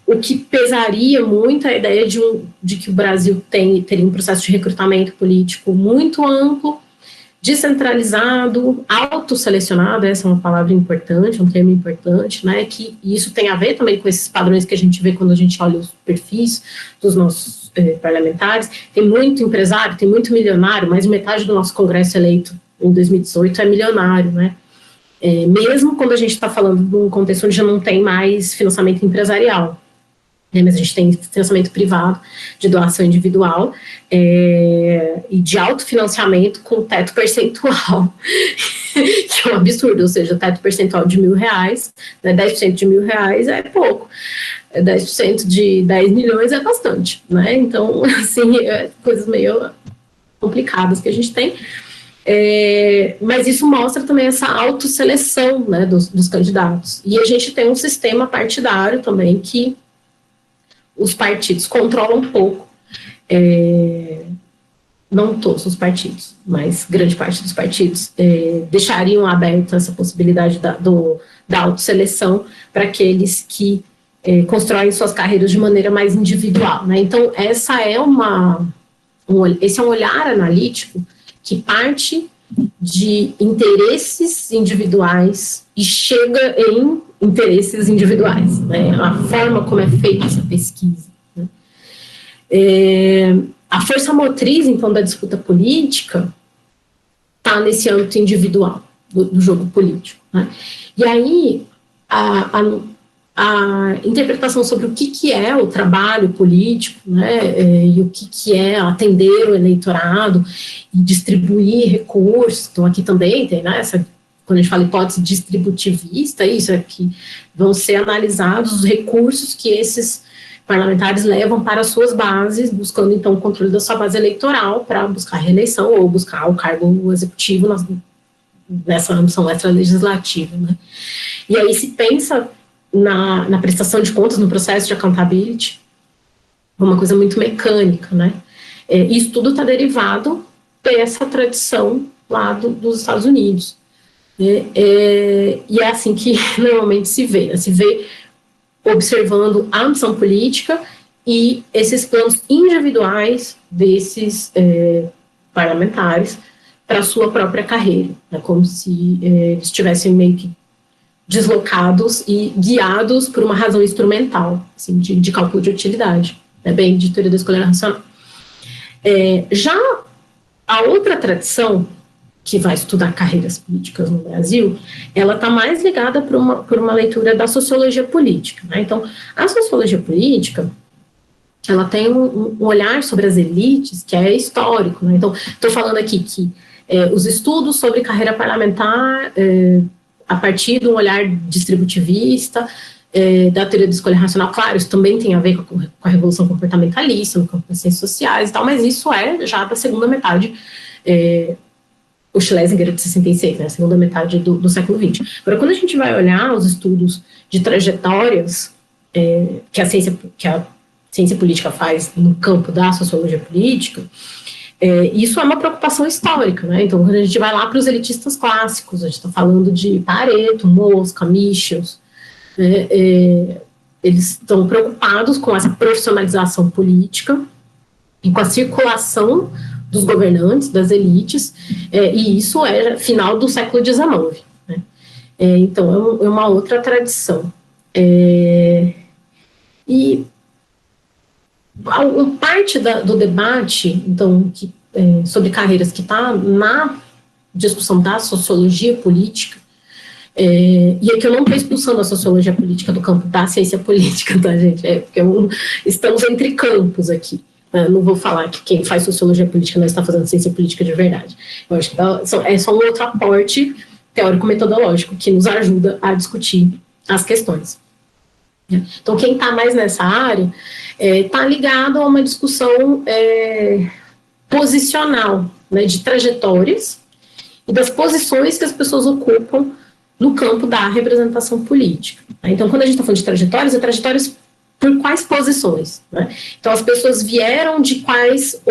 Speaker 1: o que pesaria muito é a ideia de que o Brasil teria um processo de recrutamento político muito amplo, descentralizado, autoselecionado, essa é uma palavra importante, um termo importante, né, que isso tem a ver também com esses padrões que a gente vê quando a gente olha os perfis dos nossos parlamentares. Tem muito empresário, tem muito milionário, mais de metade do nosso Congresso eleito em 2018 é milionário, né? Mesmo quando a gente está falando de um contexto onde já não tem mais financiamento empresarial, né, mas a gente tem financiamento privado, de doação individual, e de autofinanciamento com teto percentual, que é um absurdo, ou seja, teto percentual de R$1.000, né, 10% de R$1.000 é pouco, 10% de 10 milhões é bastante, né? Então, assim, coisas meio complicadas que a gente tem. Mas isso mostra também essa autosseleção, né, dos candidatos. E a gente tem um sistema partidário também que os partidos controlam um pouco, não todos os partidos, mas grande parte dos partidos deixariam aberta essa possibilidade da autosseleção para aqueles que constroem suas carreiras de maneira mais individual, né? Então, esse é um olhar analítico que parte de interesses individuais e chega em interesses individuais, né? A forma como é feita essa pesquisa, né? A força motriz, então, da disputa política está nesse âmbito individual do jogo político, né? E aí, a interpretação sobre o que é o trabalho político, né, e o que é atender o eleitorado e distribuir recursos. Então, aqui também tem, né, quando a gente fala hipótese distributivista, isso aqui vão ser analisados os recursos que esses parlamentares levam para as suas bases, buscando, então, o controle da sua base eleitoral para buscar a reeleição ou buscar o cargo executivo nessa ambição extra-legislativa, né. E aí se pensa na prestação de contas, no processo de accountability, uma coisa muito mecânica, né? Isso tudo está derivado dessa tradição lá dos Estados Unidos. E é assim que normalmente se vê, né? Se vê observando a ambição política e esses planos individuais desses parlamentares para a sua própria carreira, né? Como se eles estivessem meio que deslocados e guiados por uma razão instrumental, assim, de cálculo de utilidade, né, bem de teoria da escolha racional. Já a outra tradição, que vai estudar carreiras políticas no Brasil, ela está mais ligada por uma leitura da sociologia política, né? Então, a sociologia política, ela tem um olhar sobre as elites que é histórico, né? Então, estou falando aqui que os estudos sobre carreira parlamentar a partir de um olhar distributivista, da teoria da escolha racional, claro, isso também tem a ver com a revolução comportamentalista, no campo das ciências sociais e tal, mas isso é já da segunda metade, o Schlesinger de 66, né, a segunda metade do século XX. Agora, quando a gente vai olhar os estudos de trajetórias que a ciência, que a ciência política faz no campo da sociologia política, isso é uma preocupação histórica, né? Então, quando a gente vai lá para os elitistas clássicos, a gente está falando de Pareto, Mosca, Michels, né? Eles estão preocupados com essa profissionalização política e com a circulação dos governantes, das elites, e isso é final do século XIX, né? Então, é uma outra tradição. E parte do debate, então, sobre carreiras que está na discussão da sociologia política, e aqui eu não estou expulsando a sociologia política do campo da ciência política, tá, gente? Porque estamos entre campos aqui. Não vou falar que quem faz sociologia política não está fazendo ciência política de verdade. Eu acho que é só um outro aporte teórico-metodológico que nos ajuda a discutir as questões. Então, quem está mais nessa área está ligado a uma discussão posicional, né, de trajetórias e das posições que as pessoas ocupam no campo da representação política. Então, quando a gente está falando de trajetórias, é trajetórias por quais posições, né? Então, as pessoas vieram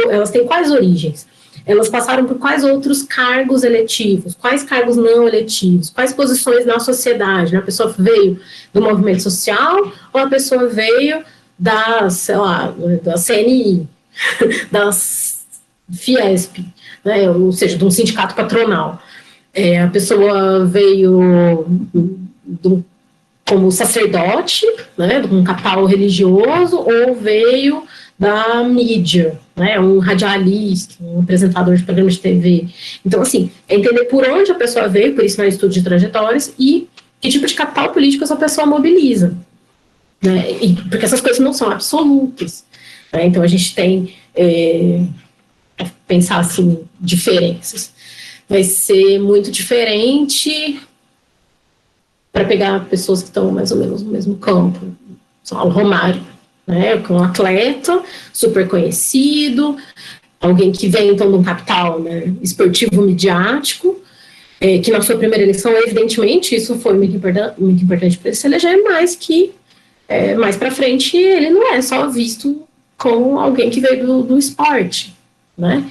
Speaker 1: elas têm quais origens? Elas passaram por quais outros cargos eletivos, quais cargos não eletivos, quais posições na sociedade, né? A pessoa veio do movimento social ou a pessoa veio da CNI, das Fiesp, né? Ou seja, de um sindicato patronal. A pessoa veio como sacerdote, né, de um capital religioso, ou veio da mídia, né, um radialista, um apresentador de programas de TV. Então, assim, é entender por onde a pessoa veio, por isso não é estudo de trajetórias, e que tipo de capital político essa pessoa mobiliza, né, porque essas coisas não são absolutas, né, então a gente tem, pensar assim, diferenças. Vai ser muito diferente para pegar pessoas que estão mais ou menos no mesmo campo. O Romário, né, que é um atleta super conhecido, alguém que vem então de um capital, né, esportivo midiático, que na sua primeira eleição, evidentemente, isso foi muito importante para ele se eleger, mas que mais para frente ele não é só visto como alguém que veio do esporte, né?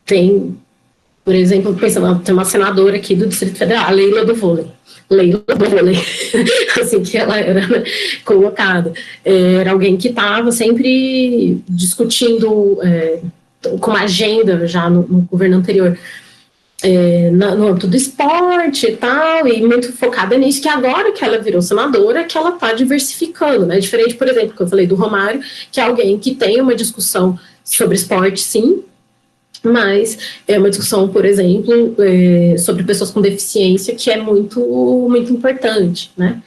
Speaker 1: Tem, por exemplo, pensando, tem uma senadora aqui do Distrito Federal, a Leila do vôlei, assim que ela era, né, colocada. Era alguém que estava sempre discutindo com uma agenda já no governo anterior, no âmbito do esporte e tal, e muito focada nisso, que agora que ela virou senadora, que ela está diversificando, né? Diferente, por exemplo, que eu falei do Romário, que é alguém que tem uma discussão sobre esporte, sim, mas é uma discussão, por exemplo, sobre pessoas com deficiência, que é muito, muito importante, né?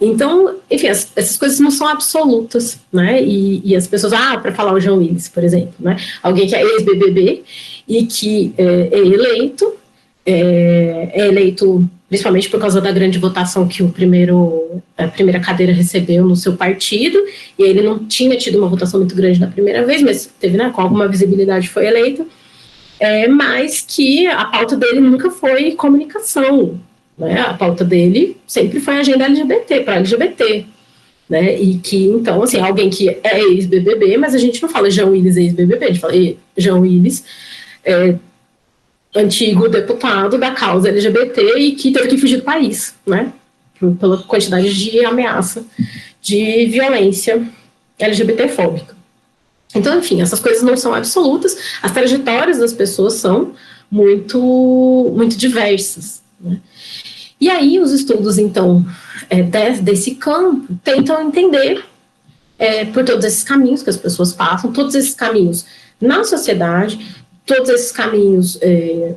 Speaker 1: Então, enfim, essas coisas não são absolutas, né? E as pessoas, para falar o João Willis, por exemplo, né? Alguém que é ex-BBB e que é eleito principalmente por causa da grande votação que a primeira cadeira recebeu no seu partido, e ele não tinha tido uma votação muito grande na primeira vez, mas teve, né, com alguma visibilidade foi eleito, mas que a pauta dele nunca foi comunicação, né? A pauta dele sempre foi agenda LGBT, para LGBT, né? E que, então, assim, alguém que é ex-BBB, mas a gente não fala João Willis ex-BBB, a gente fala João Willis, antigo deputado da causa LGBT e que teve que fugir do país, né? Pela quantidade de ameaça de violência LGBT-fóbica. Então, enfim, essas coisas não são absolutas, as trajetórias das pessoas são muito, muito diversas, né? E aí os estudos, então, desse campo, tentam entender por todos esses caminhos que as pessoas passam, todos esses caminhos na sociedade, todos esses caminhos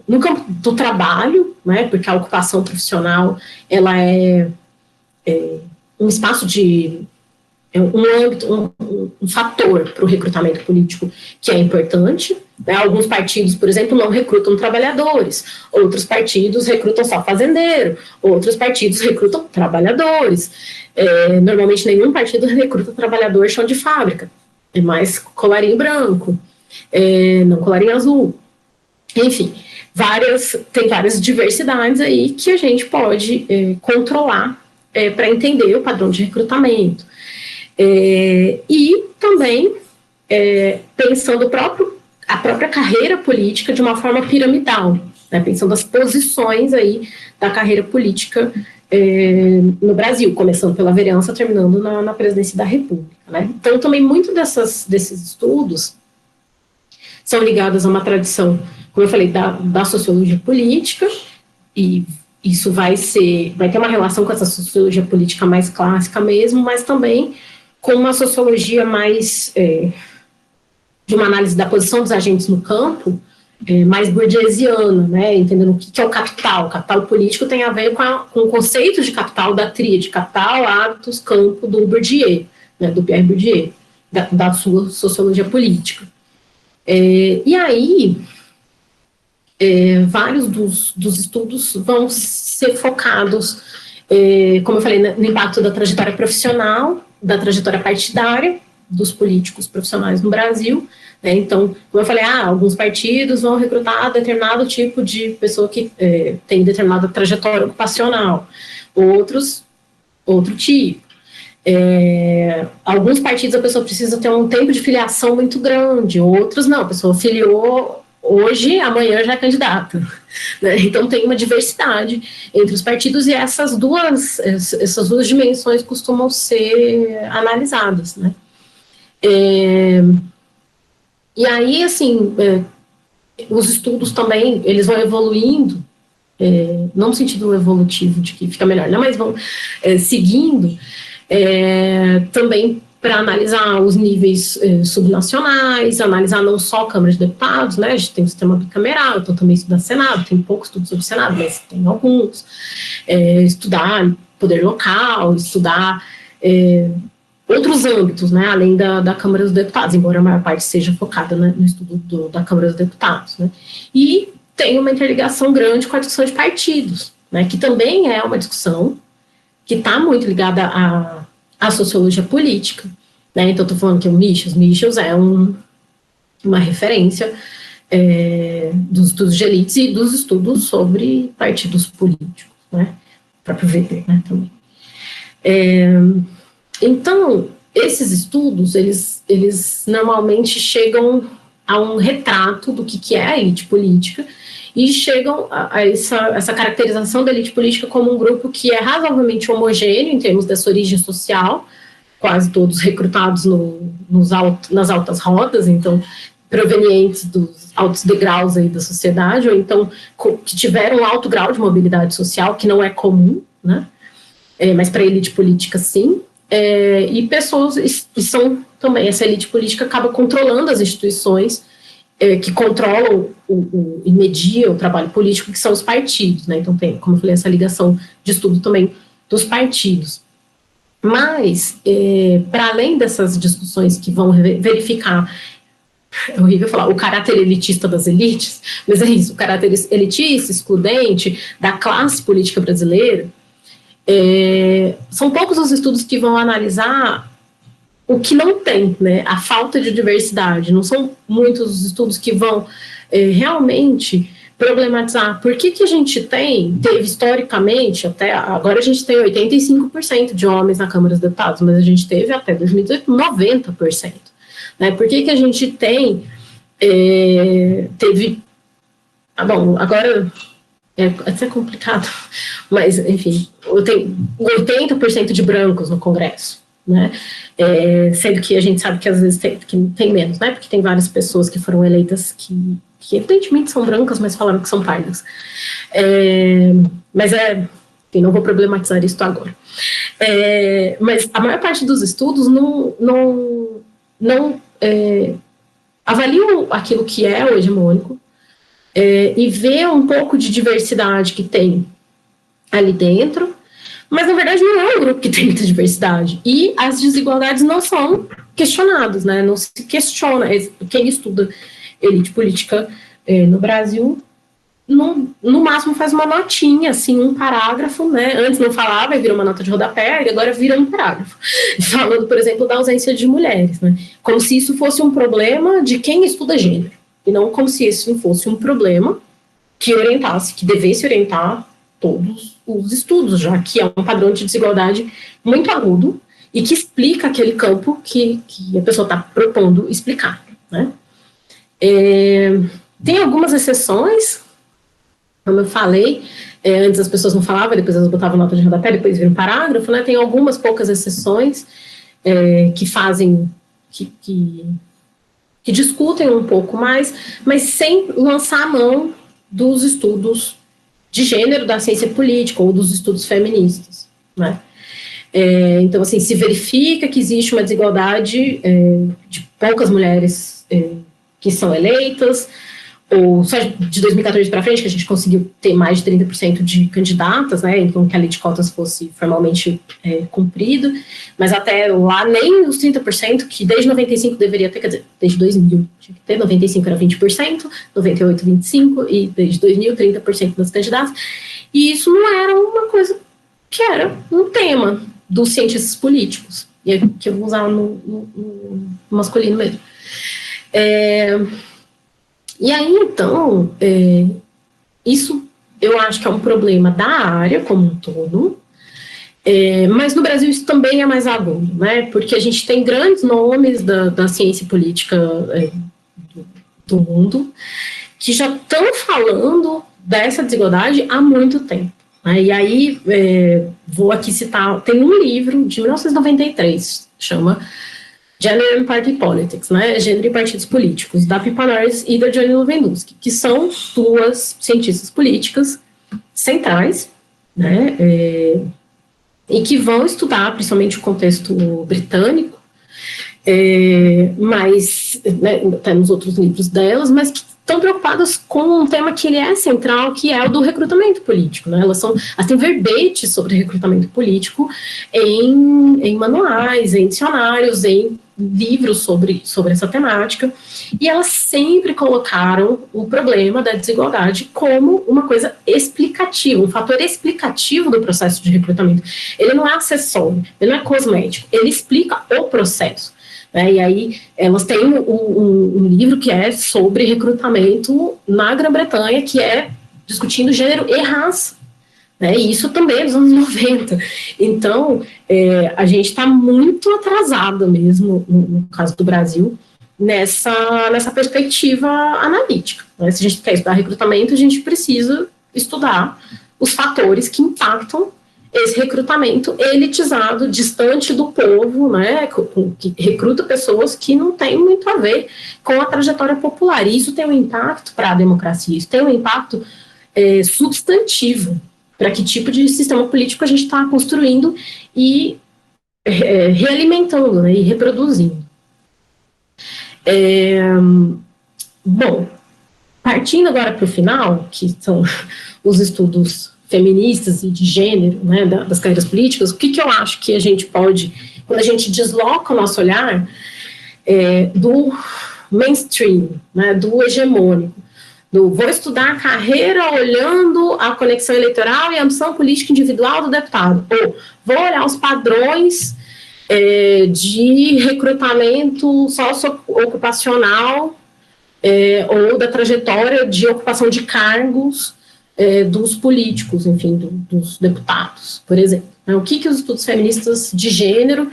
Speaker 1: no campo do trabalho, né, porque a ocupação profissional, ela é um espaço de um âmbito, um fator para o recrutamento político que é importante, né? Alguns partidos, por exemplo, não recrutam trabalhadores, outros partidos recrutam só fazendeiro, outros partidos recrutam trabalhadores, normalmente nenhum partido recruta trabalhador chão de fábrica, é mais colarinho branco, não colarinho azul, enfim, tem várias diversidades aí que a gente pode controlar para entender o padrão de recrutamento. E também pensando a própria carreira política de uma forma piramidal, né, pensando as posições aí da carreira política no Brasil, começando pela vereança, terminando na presidência da República. Né? Então, também muito desses estudos são ligados a uma tradição, como eu falei, da sociologia política, e isso vai ter uma relação com essa sociologia política mais clássica mesmo, mas também com uma sociologia mais de uma análise da posição dos agentes no campo, mais burguesiana, né, entendendo o que é o capital. O capital político tem a ver com o conceito de capital da tríade, capital, hábitos, campo, do Bourdieu, né, do Pierre Bourdieu, da sua sociologia política. E aí, vários dos estudos vão ser focados, como eu falei, no impacto da trajetória profissional, da trajetória partidária dos políticos profissionais no Brasil, né? Então, como eu falei, alguns partidos vão recrutar determinado tipo de pessoa que tem determinada trajetória ocupacional, outros, outro tipo. Alguns partidos a pessoa precisa ter um tempo de filiação muito grande, outros não, a pessoa filiou hoje, amanhã já é candidata. Né? Então tem uma diversidade entre os partidos e essas duas dimensões costumam ser analisadas. Né? E aí, assim, os estudos também, eles vão evoluindo, não no sentido evolutivo de que fica melhor, né? Mas vão seguindo, também para analisar os níveis subnacionais, analisar não só a Câmara de Deputados, né? A gente tem o sistema bicameral, então também estuda Senado, tem poucos estudos sobre Senado, mas tem alguns. Estudar poder local, estudar outros âmbitos, né? Além da Câmara dos Deputados, embora a maior parte seja focada, né, no estudo da Câmara dos Deputados. Né? E tem uma interligação grande com a discussão de partidos, né? Que também é uma discussão que está muito ligada à sociologia política, né? Então, estou falando que o Michels é uma referência dos estudos de elites e dos estudos sobre partidos políticos, né? O próprio VT, né, também. Então, esses estudos, eles normalmente chegam a um retrato do que é a elite política e chegam a essa caracterização da elite política como um grupo que é razoavelmente homogêneo em termos dessa origem social, quase todos recrutados nas altas rodas, então provenientes dos altos degraus aí da sociedade, ou então que tiveram um alto grau de mobilidade social, que não é comum, né? Mas para a elite política sim, e pessoas, e são também, essa elite política acaba controlando as instituições que controlam e mediam o trabalho político, que são os partidos, né? Então tem, como eu falei, essa ligação de estudo também dos partidos. Mas, para além dessas discussões que vão verificar, é horrível falar, o caráter elitista das elites, mas é isso, o caráter elitista, excludente da classe política brasileira, são poucos os estudos que vão analisar o que não tem, né, a falta de diversidade. Não são muitos os estudos que vão realmente problematizar por que a gente teve historicamente, até agora a gente tem 85% de homens na Câmara dos Deputados, mas a gente teve até 2018 90%. Né? Por que a gente teve... bom, agora é até complicado, mas, enfim, tem 80% de brancos no Congresso, né? Sendo que a gente sabe que às vezes tem menos, né? Porque tem várias pessoas que foram eleitas que evidentemente são brancas, mas falaram que são pardas. Mas enfim, não vou problematizar isso agora. Mas a maior parte dos estudos não avaliam aquilo que é o hegemônico e vê um pouco de diversidade que tem ali dentro, mas na verdade não é um grupo que tem muita diversidade. E as desigualdades não são questionadas, né? Não se questiona. Quem estuda elite política no Brasil, no máximo faz uma notinha, assim, um parágrafo, né? Antes não falava e virou uma nota de rodapé, e agora vira um parágrafo. Falando, por exemplo, da ausência de mulheres, né? Como se isso fosse um problema de quem estuda gênero, e não como se isso fosse um problema que devesse orientar todos os estudos, já que é um padrão de desigualdade muito agudo e que explica aquele campo que a pessoa está propondo explicar, né? Tem algumas exceções, como eu falei, antes as pessoas não falavam, depois elas botavam nota de rodapé, depois vira um parágrafo, né? Tem algumas poucas exceções que fazem, que discutem um pouco mais, mas sem lançar a mão dos estudos de gênero, da ciência política ou dos estudos feministas, né? Então, assim, se verifica que existe uma desigualdade de poucas mulheres que são eleitas, ou só de 2014 para frente, que a gente conseguiu ter mais de 30% de candidatas, né, então que a lei de cotas fosse formalmente cumprido, mas até lá nem os 30%, que desde 95 deveria ter, quer dizer, desde 2000 tinha que ter, 95 era 20%, 98, 25%, e desde 2000, 30% das candidatas, e isso não era uma coisa que era um tema dos cientistas políticos, e que eu vou usar no masculino mesmo. E aí, então, isso eu acho que é um problema da área como um todo, mas no Brasil isso também é mais agudo, né? Porque a gente tem grandes nomes da ciência política do mundo que já estão falando dessa desigualdade há muito tempo. Né? E aí, vou aqui citar, tem um livro de 1993, chama Gender and Party Politics, né? Gênero e Partidos Políticos, da Pippa Norris e da Joanne Lewandowski, que são duas cientistas políticas centrais, né? E que vão estudar principalmente o contexto britânico, mas né, até nos outros livros delas, mas que estão preocupadas com um tema que ele é central, que é o do recrutamento político, né? Elas têm verbetes sobre recrutamento político em manuais, em dicionários, em livros sobre essa temática, e elas sempre colocaram o problema da desigualdade como uma coisa explicativa, um fator explicativo do processo de recrutamento. Ele não é acessório, ele não é cosmético, ele explica o processo. E aí elas têm um livro que é sobre recrutamento na Grã-Bretanha, que é discutindo gênero e raça. E isso também é dos anos 90. Então, a gente está muito atrasado mesmo, no caso do Brasil, nessa perspectiva analítica. Se a gente quer estudar recrutamento, a gente precisa estudar os fatores que impactam esse recrutamento elitizado, distante do povo, né, que recruta pessoas que não têm muito a ver com a trajetória popular. E isso tem um impacto para a democracia, isso tem um impacto substantivo para que tipo de sistema político a gente está construindo e realimentando, né, e reproduzindo. Bom, partindo agora para o final, que são os estudos feministas e de gênero, né, das carreiras políticas, o que eu acho que a gente pode, quando a gente desloca o nosso olhar do mainstream, né, do hegemônico, vou estudar a carreira olhando a conexão eleitoral e a ambição política individual do deputado, ou vou olhar os padrões de recrutamento socioocupacional ou da trajetória de ocupação de cargos dos políticos, enfim, dos deputados, por exemplo. O que os estudos feministas de gênero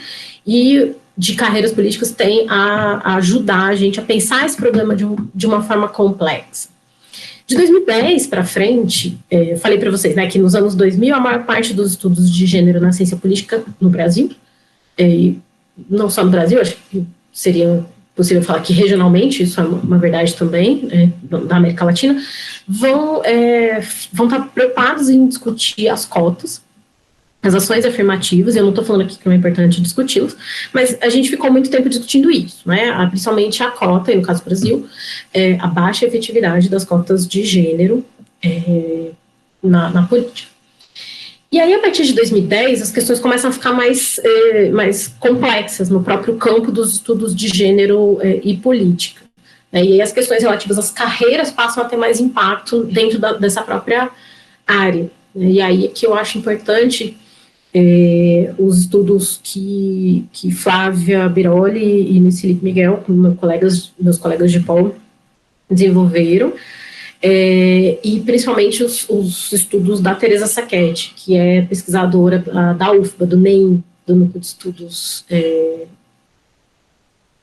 Speaker 1: e de carreiras políticas têm a ajudar a gente a pensar esse problema de uma forma complexa. De 2010 para frente, eu falei para vocês, né, que nos anos 2000 a maior parte dos estudos de gênero na ciência política no Brasil, e não só no Brasil, acho que seria possível falar que regionalmente, isso é uma verdade também, da América Latina, vão estar preocupados em discutir as cotas, as ações afirmativas, eu não estou falando aqui que não é importante discuti-los, mas a gente ficou muito tempo discutindo isso, né, principalmente a cota, e no caso do Brasil, a baixa efetividade das cotas de gênero na política. E aí, a partir de 2010, as questões começam a ficar mais complexas no próprio campo dos estudos de gênero e política. E aí as questões relativas às carreiras passam a ter mais impacto dentro dessa própria área. E aí é que eu acho importante os estudos que Flávia Biroli e Luiz Felipe Miguel, meus colegas de polo, desenvolveram, e principalmente os estudos da Teresa Sacchetti, que é pesquisadora da UFBA, do NEM, do Núcleo de Estudos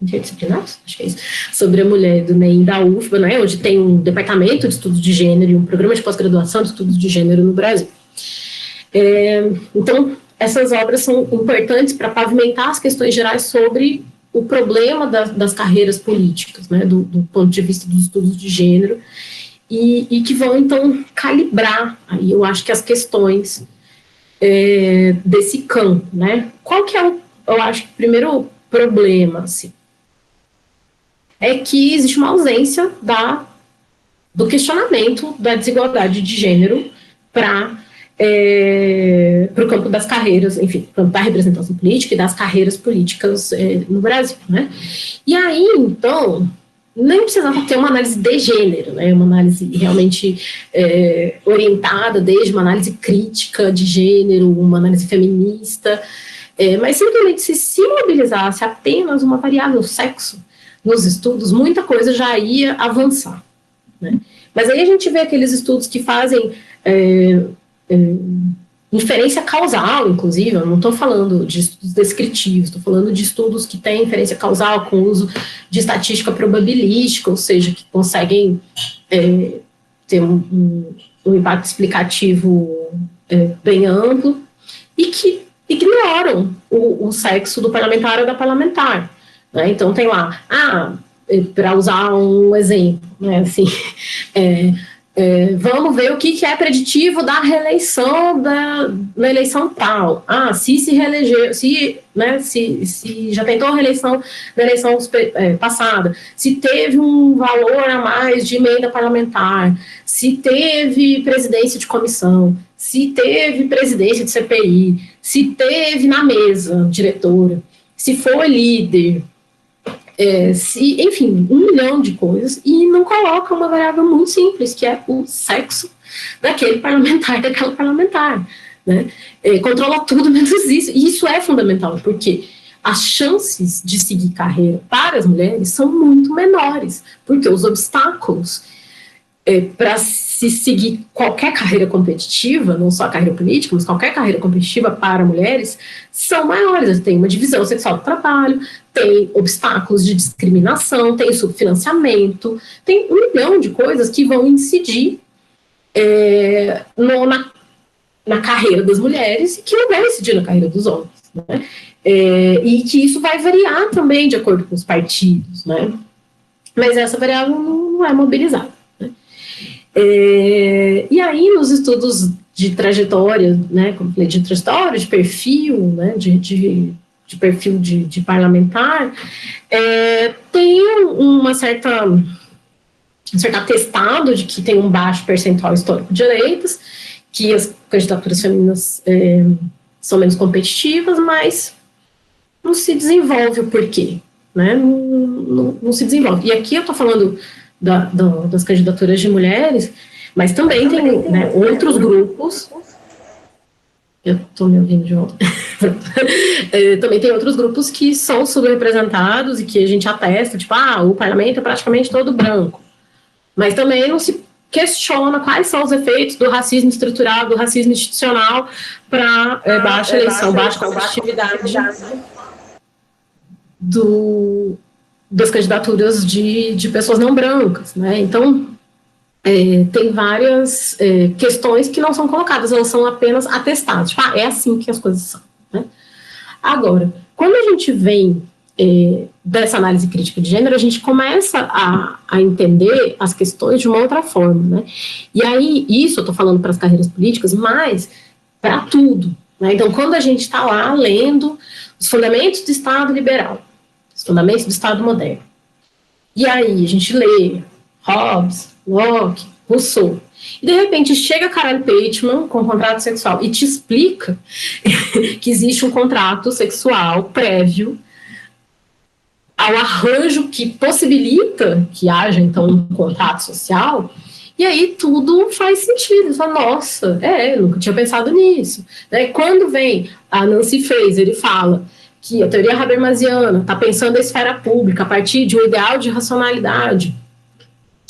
Speaker 1: Interdisciplinares, acho que é isso, sobre a mulher do NEM da UFBA, né, onde tem um departamento de estudos de gênero e um programa de pós-graduação de estudos de gênero no Brasil. Então, essas obras são importantes para pavimentar as questões gerais sobre o problema das carreiras políticas, né, do ponto de vista dos estudos de gênero, e que vão, então, calibrar, aí eu acho que as questões desse campo, né. Qual que é eu acho que o primeiro problema, assim, é que existe uma ausência do questionamento da desigualdade de gênero para o campo das carreiras, enfim, para o campo da representação política e das carreiras políticas no Brasil, né? E aí, então, nem precisava ter uma análise de gênero, né? Uma análise realmente orientada, desde uma análise crítica de gênero, uma análise feminista, mas simplesmente se mobilizasse apenas uma variável sexo nos estudos, muita coisa já ia avançar, né? Mas aí a gente vê aqueles estudos que fazem inferência causal, inclusive, eu não estou falando de estudos descritivos, estou falando de estudos que têm inferência causal com o uso de estatística probabilística, ou seja, que conseguem ter um impacto explicativo bem amplo, e que ignoram o sexo do parlamentar ou da parlamentar, né? Então tem lá, para usar um exemplo, né, assim, vamos ver o que é preditivo da reeleição na eleição tal. Se reelegeu, se já tentou a reeleição na eleição passada, se teve um valor a mais de emenda parlamentar, se teve presidência de comissão, se teve presidência de CPI, se teve na mesa diretora, se foi líder, enfim, 1 milhão de coisas, e não coloca uma variável muito simples, que é o sexo daquele parlamentar, daquela parlamentar, né? Controla tudo menos isso, e isso é fundamental, porque as chances de seguir carreira para as mulheres são muito menores, porque os obstáculos para se seguir qualquer carreira competitiva, não só a carreira política, mas qualquer carreira competitiva para mulheres, são maiores. Tem uma divisão sexual do trabalho, tem obstáculos de discriminação, tem subfinanciamento, tem 1 milhão de coisas que vão incidir na carreira das mulheres e que não vai incidir na carreira dos homens, né? E que isso vai variar também de acordo com os partidos, né? Mas essa variável não é mobilizada. E aí, nos estudos de trajetória, né, como falei, de trajetória, de perfil, né, de perfil de parlamentar, tem um certo atestado de que tem um baixo percentual histórico de eleitas, que as candidaturas femininas são menos competitivas, mas não se desenvolve o porquê, né, não se desenvolve. E aqui eu estou falando das candidaturas de mulheres, mas também tem, né, outros grupos. Eu estou me ouvindo de volta. Também tem outros grupos que são subrepresentados e que a gente atesta, tipo, o parlamento é praticamente todo branco. Mas também não se questiona quais são os efeitos do racismo estrutural, do racismo institucional para baixa eleição, baixa competitividade das candidaturas de pessoas não brancas, né? Então, tem várias questões que não são colocadas, elas são apenas atestadas. Tipo, é assim que as coisas são, né? Agora, quando a gente vem dessa análise crítica de gênero, a gente começa a entender as questões de uma outra forma, né? E aí, isso eu estou falando para as carreiras políticas, mas para tudo, né? Então, quando a gente está lá lendo os fundamentos do Estado liberal, os fundamentos do Estado moderno, e aí a gente lê Hobbes, Locke, Rousseau, e de repente chega Carol Pateman com um contrato sexual e te explica que existe um contrato sexual prévio ao arranjo que possibilita que haja, então, um contrato social, e aí tudo faz sentido. Você fala, nossa, eu nunca tinha pensado nisso, né? Quando vem a Nancy Fraser e fala que a teoria habermasiana está pensando a esfera pública a partir de um ideal de racionalidade,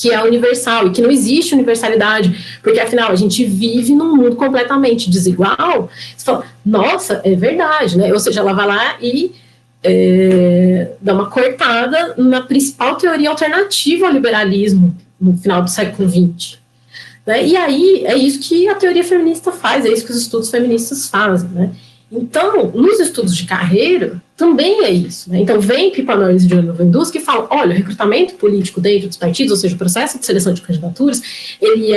Speaker 1: que é universal, e que não existe universalidade, porque, afinal, a gente vive num mundo completamente desigual. Você fala, nossa, é verdade, né? Ou seja, ela vai lá e dá uma cortada na principal teoria alternativa ao liberalismo no final do século XX. Né? E aí, é isso que a teoria feminista faz, é isso que os estudos feministas fazem, né? Então, nos estudos de carreira, também é isso. Né? Então, vem Pippa Norris e Joanna Lewandowski que falam, olha, o recrutamento político dentro dos partidos, ou seja, o processo de seleção de candidaturas, ele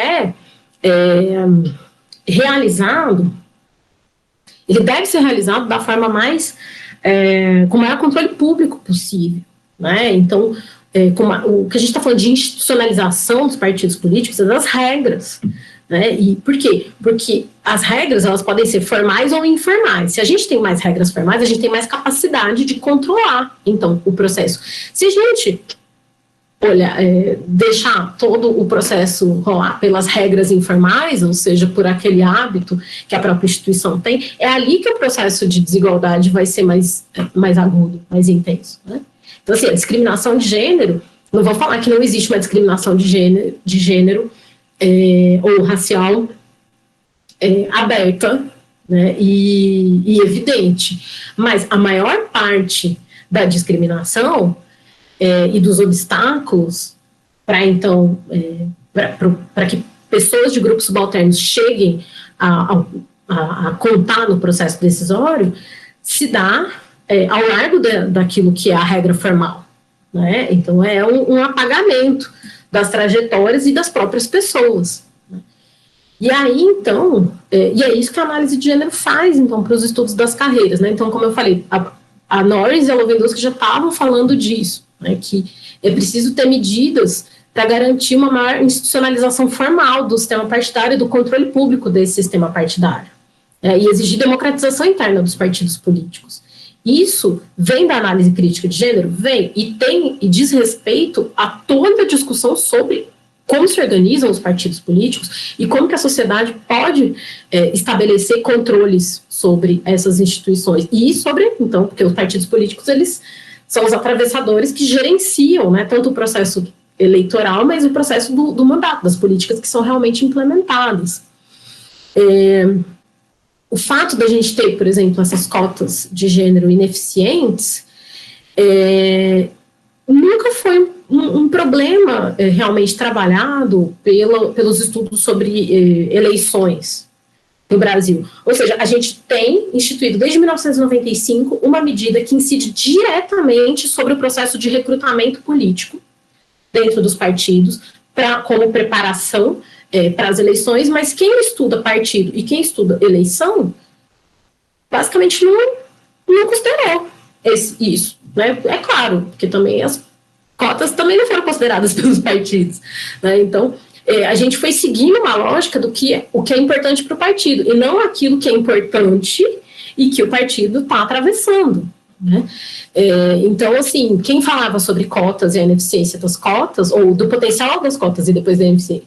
Speaker 1: ele deve ser realizado da forma mais, com o maior controle público possível. Né? Então, o que a gente está falando de institucionalização dos partidos políticos é das regras. Né? E por quê? Porque as regras, elas podem ser formais ou informais. Se a gente tem mais regras formais, a gente tem mais capacidade de controlar, então, o processo. Se a gente deixar todo o processo rolar pelas regras informais, ou seja, por aquele hábito que a própria instituição tem, é ali que o processo de desigualdade vai ser mais agudo, mais intenso. Né? Então, assim, a discriminação de gênero, não vou falar que não existe uma discriminação de gênero ou racial aberta, né, e evidente, mas a maior parte da discriminação e dos obstáculos para, então, para que pessoas de grupos subalternos cheguem a contar no processo decisório, se dá ao largo daquilo que é a regra formal. Né? Então, é um apagamento das trajetórias e das próprias pessoas. Né? E aí, então, e é isso que a análise de gênero faz, então, para os estudos das carreiras. Né? Então, como eu falei, a Norris e a Lewandowski já estavam falando disso, né? Que é preciso ter medidas para garantir uma maior institucionalização formal do sistema partidário e do controle público desse sistema partidário. E exigir democratização interna dos partidos políticos. Isso vem da análise crítica de gênero? Vem, e diz respeito a toda a discussão sobre como se organizam os partidos políticos e como que a sociedade pode estabelecer controles sobre essas instituições. E sobre, então, porque os partidos políticos, eles são os atravessadores que gerenciam, né, tanto o processo eleitoral, mas o processo do mandato, das políticas que são realmente implementadas. O fato da gente ter, por exemplo, essas cotas de gênero ineficientes nunca foi um problema realmente trabalhado pelos estudos sobre eleições no Brasil. Ou seja, a gente tem instituído desde 1995 uma medida que incide diretamente sobre o processo de recrutamento político dentro dos partidos, como preparação para as eleições, mas quem estuda partido e quem estuda eleição, basicamente não considerou isso. Né? É claro, porque também as cotas também não foram consideradas pelos partidos. Né? Então, a gente foi seguindo uma lógica o que é importante para o partido, e não aquilo que é importante e que o partido está atravessando. Né? Então, assim, quem falava sobre cotas e a ineficiência das cotas, ou do potencial das cotas e depois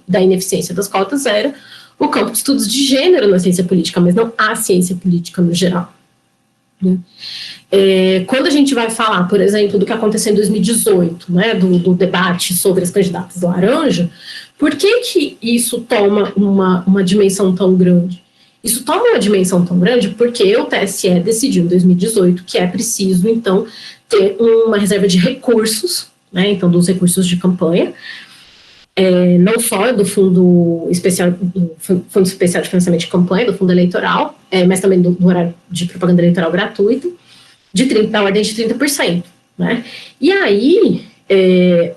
Speaker 1: da ineficiência das cotas, era o campo de estudos de gênero na ciência política, mas não a ciência política no geral. Né? Quando a gente vai falar, por exemplo, do que aconteceu em 2018, né, do debate sobre as candidatas laranja, por que isso toma uma dimensão tão grande? Isso toma uma dimensão tão grande porque o TSE decidiu em 2018 que é preciso, então, ter uma reserva de recursos, né, então, dos recursos de campanha, não só do Fundo Especial de Financiamento de Campanha, do Fundo Eleitoral, mas também do horário de propaganda eleitoral gratuito, da ordem de 30%. Né? E aí,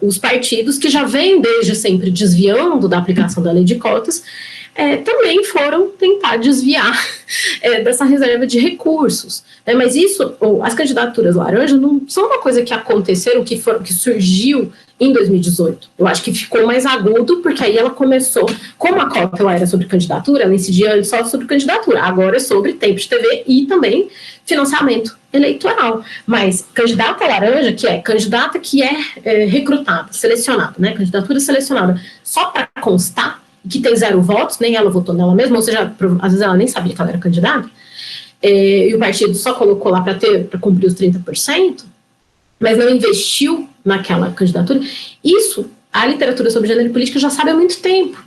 Speaker 1: os partidos que já vêm desde sempre desviando da aplicação da lei de cotas, também foram tentar desviar dessa reserva de recursos. Né? Mas isso, as candidaturas laranja não são uma coisa que aconteceram, que surgiu em 2018. Eu acho que ficou mais agudo, porque aí ela começou, como a cota ela era sobre candidatura, ela incidia antes só sobre candidatura, agora é sobre tempo de TV e também financiamento eleitoral. Mas candidata laranja, que é candidata que é recrutada, selecionada, né? Candidatura selecionada só para constar, que tem 0 votos, nem ela votou nela mesma, ou seja, às vezes ela nem sabia que ela era candidata, e o partido só colocou lá para cumprir os 30%, mas não investiu naquela candidatura. Isso a literatura sobre gênero e política já sabe há muito tempo,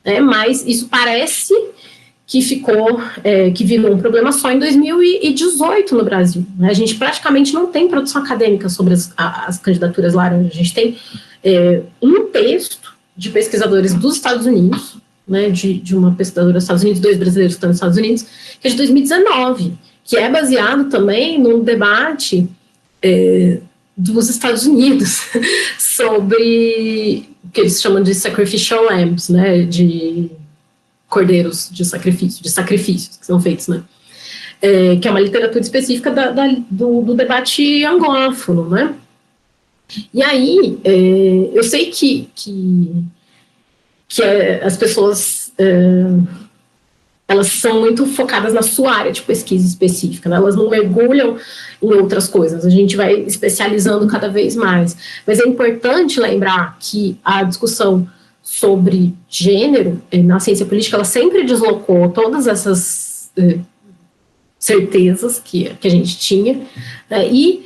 Speaker 1: né? Mas isso parece que que virou um problema só em 2018 no Brasil, né? A gente praticamente não tem produção acadêmica sobre as candidaturas laranjas. A gente tem um texto de pesquisadores dos Estados Unidos, né, de uma pesquisadora dos Estados Unidos, 2 brasileiros que estão nos Estados Unidos, que é de 2019, que é baseado também num debate dos Estados Unidos sobre o que eles chamam de sacrificial lambs, né, de cordeiros de sacrifícios que são feitos, né, que é uma literatura específica do debate anglófono, né. E aí, eu sei que as pessoas elas são muito focadas na sua área de pesquisa específica, né? Elas não mergulham em outras coisas, a gente vai especializando cada vez mais. Mas é importante lembrar que a discussão sobre gênero na ciência política, ela sempre deslocou todas essas certezas que a gente tinha, e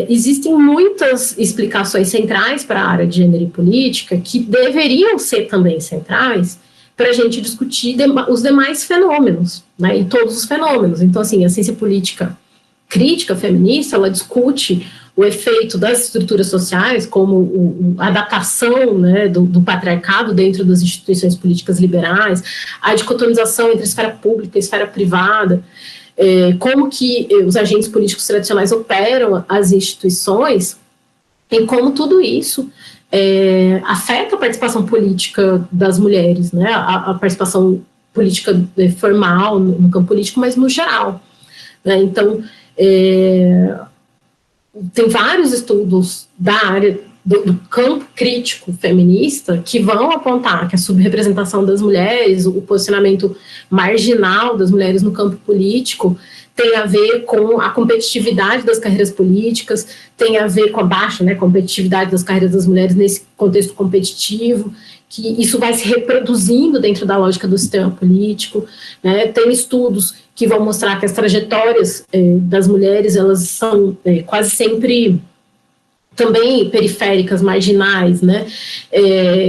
Speaker 1: existem muitas explicações centrais para a área de gênero e política que deveriam ser também centrais para a gente discutir os demais fenômenos, né, e todos os fenômenos. Então, assim, a ciência política crítica feminista, ela discute o efeito das estruturas sociais, como a adaptação, né, do patriarcado dentro das instituições políticas liberais, a dicotomização entre a esfera pública e a esfera privada, como que os agentes políticos tradicionais operam as instituições, e como tudo isso afeta a participação política das mulheres, né, a participação política formal no campo político, mas no geral, né. Então, tem vários estudos da área do campo crítico feminista que vão apontar que a subrepresentação das mulheres, o posicionamento marginal das mulheres no campo político tem a ver com a competitividade das carreiras políticas, tem a ver com a baixa, né, competitividade das carreiras das mulheres nesse contexto competitivo, que isso vai se reproduzindo dentro da lógica do sistema político, né. Tem estudos que vão mostrar que as trajetórias das mulheres, elas são quase sempre também periféricas, marginais, né,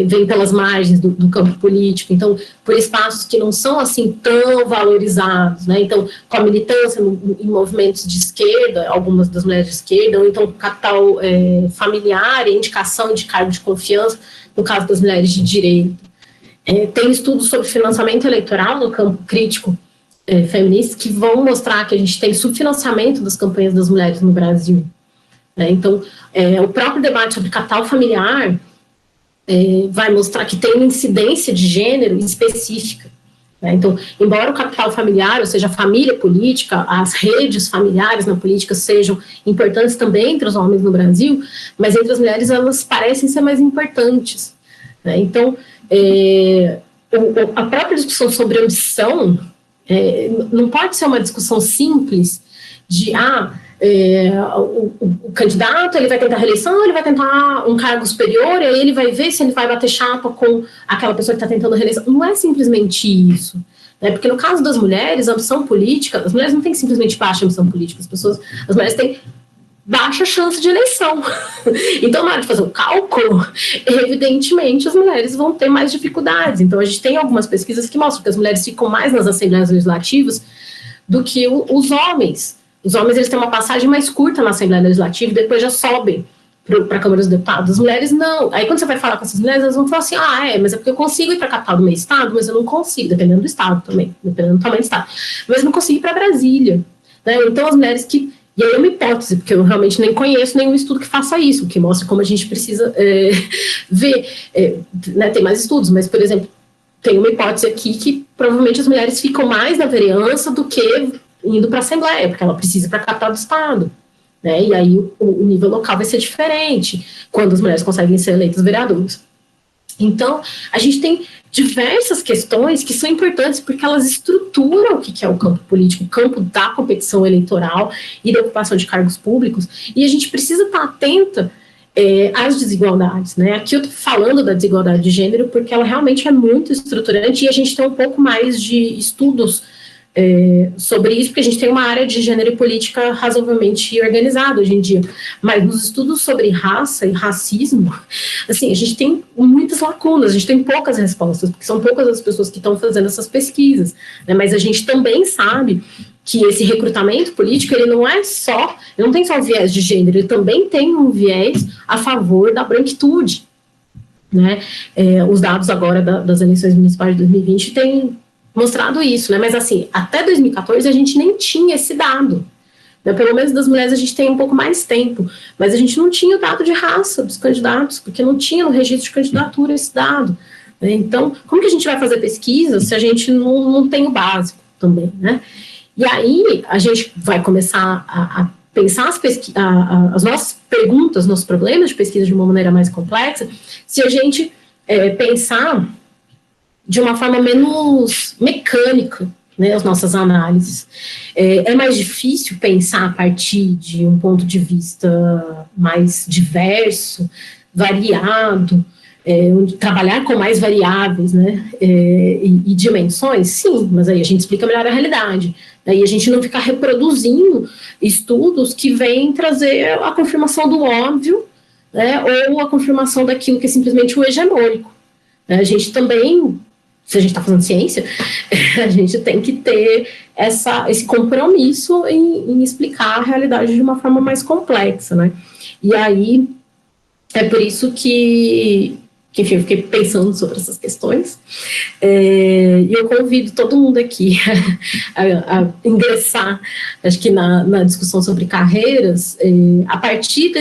Speaker 1: vêm pelas margens do campo político, então, por espaços que não são, assim, tão valorizados, né, então, com a militância em movimentos de esquerda, algumas das mulheres de esquerda, ou então, capital familiar e indicação de cargo de confiança, no caso das mulheres de direita. Tem estudos sobre financiamento eleitoral no campo crítico feminista que vão mostrar que a gente tem subfinanciamento das campanhas das mulheres no Brasil. Então, o próprio debate sobre capital familiar vai mostrar que tem uma incidência de gênero específica. Então, embora o capital familiar, ou seja, a família política, as redes familiares na política sejam importantes também entre os homens no Brasil, mas entre as mulheres elas parecem ser mais importantes. Então, a própria discussão sobre ambição não pode ser uma discussão simples de, o candidato, ele vai tentar reeleição, ele vai tentar um cargo superior, e aí ele vai ver se ele vai bater chapa com aquela pessoa que está tentando reeleição. Não é simplesmente isso, né? Porque no caso das mulheres, a ambição política, as mulheres não têm simplesmente baixa ambição política, as mulheres têm baixa chance de eleição. Então, na hora de fazer o cálculo, evidentemente, as mulheres vão ter mais dificuldades. Então, a gente tem algumas pesquisas que mostram que as mulheres ficam mais nas assembleias legislativas do que os homens. Os homens, eles têm uma passagem mais curta na Assembleia Legislativa e depois já sobem para a Câmara dos Deputados. As mulheres, não. Aí, quando você vai falar com essas mulheres, elas vão falar assim, mas é porque eu consigo ir para a capital do meu estado, mas eu não consigo, dependendo do estado também, dependendo do tamanho do estado. Mas eu não consigo ir para Brasília. Né? Então, as mulheres que... E aí é uma hipótese, porque eu realmente nem conheço nenhum estudo que faça isso, que mostre como a gente precisa ver. Né? Tem mais estudos, mas, por exemplo, tem uma hipótese aqui que provavelmente as mulheres ficam mais na vereança do que indo para a Assembleia, porque ela precisa ir para a capital do estado, né? E aí o nível local vai ser diferente quando as mulheres conseguem ser eleitas vereadoras. Então, a gente tem diversas questões que são importantes porque elas estruturam o que é o campo político, o campo da competição eleitoral e da ocupação de cargos públicos, e a gente precisa estar atenta às desigualdades, né? Aqui eu estou falando da desigualdade de gênero porque ela realmente é muito estruturante e a gente tem um pouco mais de estudos sobre isso, porque a gente tem uma área de gênero e política razoavelmente organizada hoje em dia, mas nos estudos sobre raça e racismo, assim, a gente tem muitas lacunas, a gente tem poucas respostas, porque são poucas as pessoas que estão fazendo essas pesquisas, né, mas a gente também sabe que esse recrutamento político, ele não é só, ele não tem só um viés de gênero, ele também tem um viés a favor da branquitude, né, os dados agora das eleições municipais de 2020 têm mostrado isso, né? Mas assim, até 2014 a gente nem tinha esse dado. Né? Pelo menos das mulheres a gente tem um pouco mais tempo, mas a gente não tinha o dado de raça dos candidatos, porque não tinha no registro de candidatura esse dado. Né? Então, como que a gente vai fazer pesquisa se a gente não tem o básico também, né? E aí a gente vai começar a pensar as nossas perguntas, nossos problemas de pesquisa de uma maneira mais complexa, se a gente pensar de uma forma menos mecânica, né, as nossas análises. É mais difícil pensar a partir de um ponto de vista mais diverso, variado, trabalhar com mais variáveis, né, e dimensões, sim, mas aí a gente explica melhor a realidade. Daí a gente não ficar reproduzindo estudos que vêm trazer a confirmação do óbvio, né, ou a confirmação daquilo que é simplesmente o hegemônico. A gente também, se a gente está fazendo ciência, a gente tem que ter esse compromisso em explicar a realidade de uma forma mais complexa, né? E aí, é por isso que enfim, eu fiquei pensando sobre essas questões, e eu convido todo mundo aqui a ingressar, acho que na discussão sobre carreiras, a partir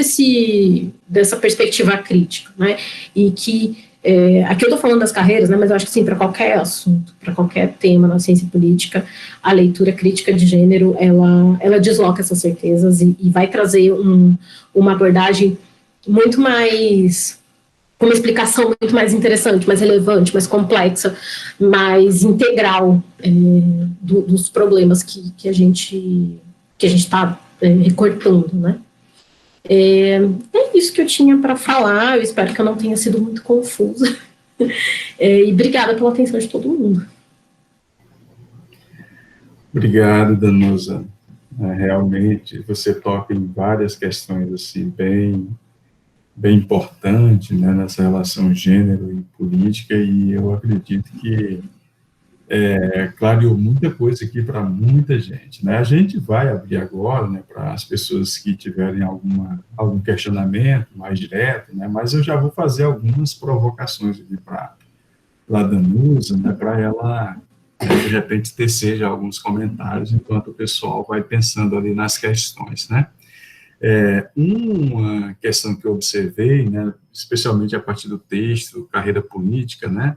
Speaker 1: dessa perspectiva crítica, né? E que aqui eu estou falando das carreiras, né, mas eu acho que sim, para qualquer assunto, para qualquer tema na ciência política, a leitura crítica de gênero, ela desloca essas certezas e vai trazer uma abordagem muito mais, uma explicação muito mais interessante, mais relevante, mais complexa, mais integral dos problemas que a gente está recortando, né? É isso que eu tinha para falar, eu espero que eu não tenha sido muito confusa. E obrigada pela atenção de todo mundo.
Speaker 2: Obrigado, Danusa. Realmente, você toca em várias questões assim, bem importantes, né, nessa relação gênero e política, e eu acredito que clareou muita coisa aqui para muita gente, né? A gente vai abrir agora, né, para as pessoas que tiverem algum questionamento mais direto, né? Mas eu já vou fazer algumas provocações aqui para a Danusa, né, para ela, de repente, tecer já alguns comentários, enquanto o pessoal vai pensando ali nas questões, né? Uma questão que eu observei, né, especialmente a partir do texto Carreira Política, né,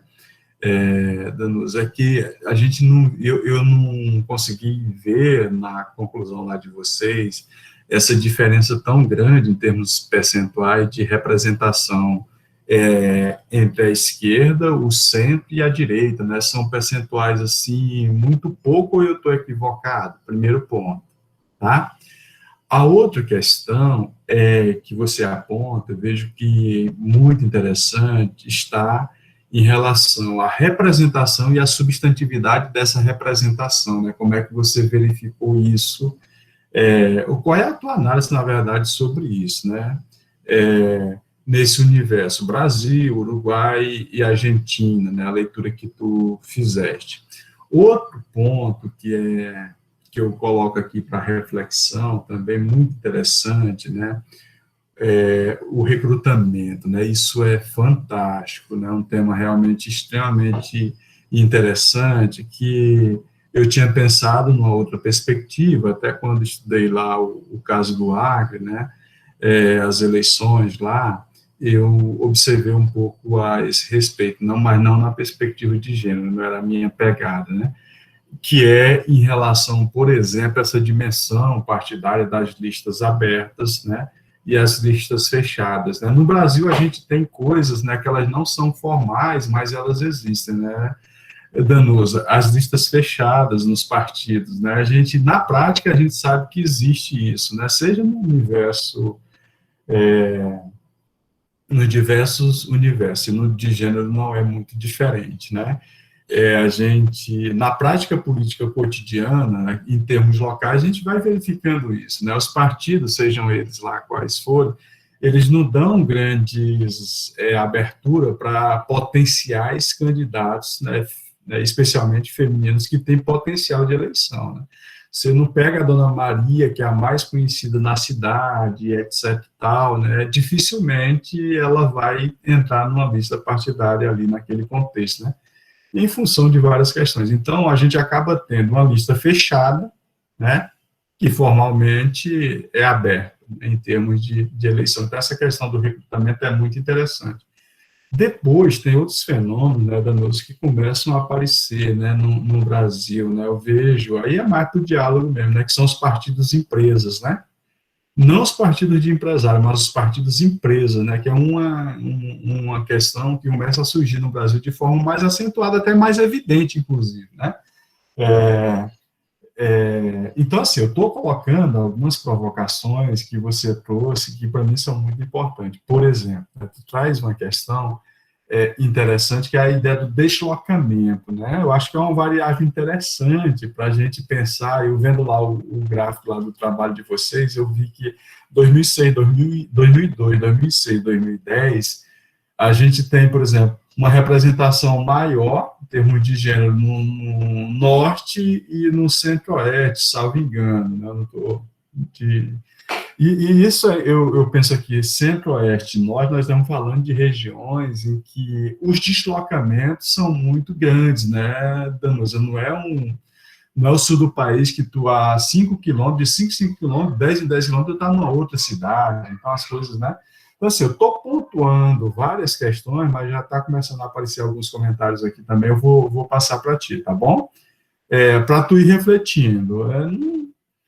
Speaker 2: Danusa, é que a gente eu não consegui ver na conclusão lá de vocês essa diferença tão grande em termos percentuais de representação entre a esquerda, o centro e a direita, né? São percentuais assim muito pouco, ou eu estou equivocado? Primeiro ponto, tá? A outra questão que você aponta, eu vejo que muito interessante, está em relação à representação e à substantividade dessa representação, né? Como é que você verificou isso? Qual é a tua análise, na verdade, sobre isso, né? Nesse universo, Brasil, Uruguai e Argentina, né? A leitura que tu fizeste. Outro ponto que eu coloco aqui para reflexão, também muito interessante, né? O recrutamento, né? Isso é fantástico, né? Um tema realmente extremamente interessante, que eu tinha pensado numa outra perspectiva, até quando estudei lá o caso do Acre, né? As eleições lá, eu observei um pouco a esse respeito, mas não na perspectiva de gênero, não era a minha pegada, né? Que é em relação, por exemplo, essa dimensão partidária das listas abertas, né, e as listas fechadas, né? No Brasil, a gente tem coisas, né, que elas não são formais, mas elas existem, né, Danusa? As listas fechadas nos partidos, né? Na prática, a gente sabe que existe isso, né? Seja no universo, nos diversos universos, e no de gênero não é muito diferente, né? a gente, na prática política cotidiana, né, em termos locais, a gente vai verificando isso, né? Os partidos, sejam eles lá quais forem, eles não dão grandes abertura para potenciais candidatos, né, especialmente femininos, que têm potencial de eleição, né? Você não pega a Dona Maria, que é a mais conhecida na cidade, etc. e tal, né? Dificilmente ela vai entrar numa lista partidária ali naquele contexto, né? Em função de várias questões. Então, a gente acaba tendo uma lista fechada, né? Que formalmente é aberta, né, em termos de eleição. Então, essa questão do recrutamento é muito interessante. Depois, tem outros fenômenos, né, danosos, que começam a aparecer, né, no Brasil, né, eu vejo, aí é mais para o diálogo mesmo, né, que são os partidos empresas, né, não os partidos de empresário, mas os partidos empresas, né, que é uma questão que começa a surgir no Brasil de forma mais acentuada, até mais evidente, inclusive, né. Então, assim, eu estou colocando algumas provocações que você trouxe, que para mim são muito importantes. Por exemplo, tu traz uma questão interessante, que é a ideia do deslocamento, né? Eu acho que é uma variável interessante para a gente pensar. Eu vendo lá o gráfico lá do trabalho de vocês, eu vi que 2006, 2002, 2006, 2010, a gente tem, por exemplo, uma representação maior, em termos de gênero, no norte e no centro-oeste, salvo engano, né? Não tô e isso, eu penso aqui, centro-oeste e norte, nós estamos falando de regiões em que os deslocamentos são muito grandes, né, Danusa? Não é o sul do país que tu a 5 quilômetros, de 5 quilômetros, 10 em 10 quilômetros, tu está numa outra cidade, então as coisas, né? Então, assim, eu estou pontuando várias questões, mas já está começando a aparecer alguns comentários aqui também, eu vou passar para ti, tá bom? Para tu ir refletindo.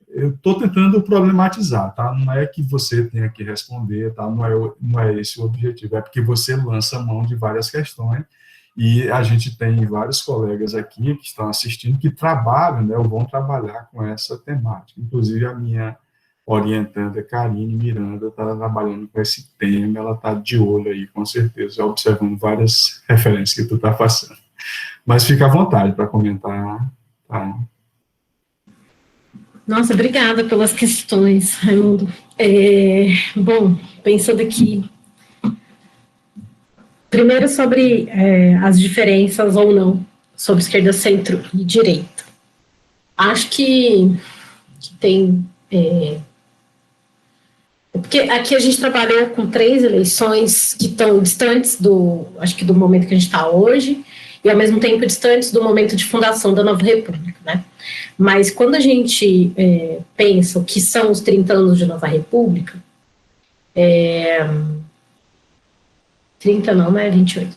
Speaker 2: Eu estou tentando problematizar, tá? Não é que você tenha que responder, tá? Não é esse o objetivo, é porque você lança mão de várias questões, e a gente tem vários colegas aqui que estão assistindo, que trabalham, né, ou vão trabalhar com essa temática, inclusive a minha orientanda, Karine Miranda, está trabalhando com esse tema, ela está de olho aí, com certeza, observando várias referências que tu está passando. Mas fica à vontade para comentar, tá?
Speaker 1: Nossa, obrigada pelas questões, Raimundo. Bom, pensando aqui, primeiro sobre as diferenças ou não sobre esquerda, centro e direita. Acho que tem... porque aqui a gente trabalhou com 3 eleições que estão distantes acho que do momento que a gente está hoje, e ao mesmo tempo distantes do momento de fundação da nova república, né? Mas quando a gente pensa o que são os 30 anos de nova república, 30 não, né? 28.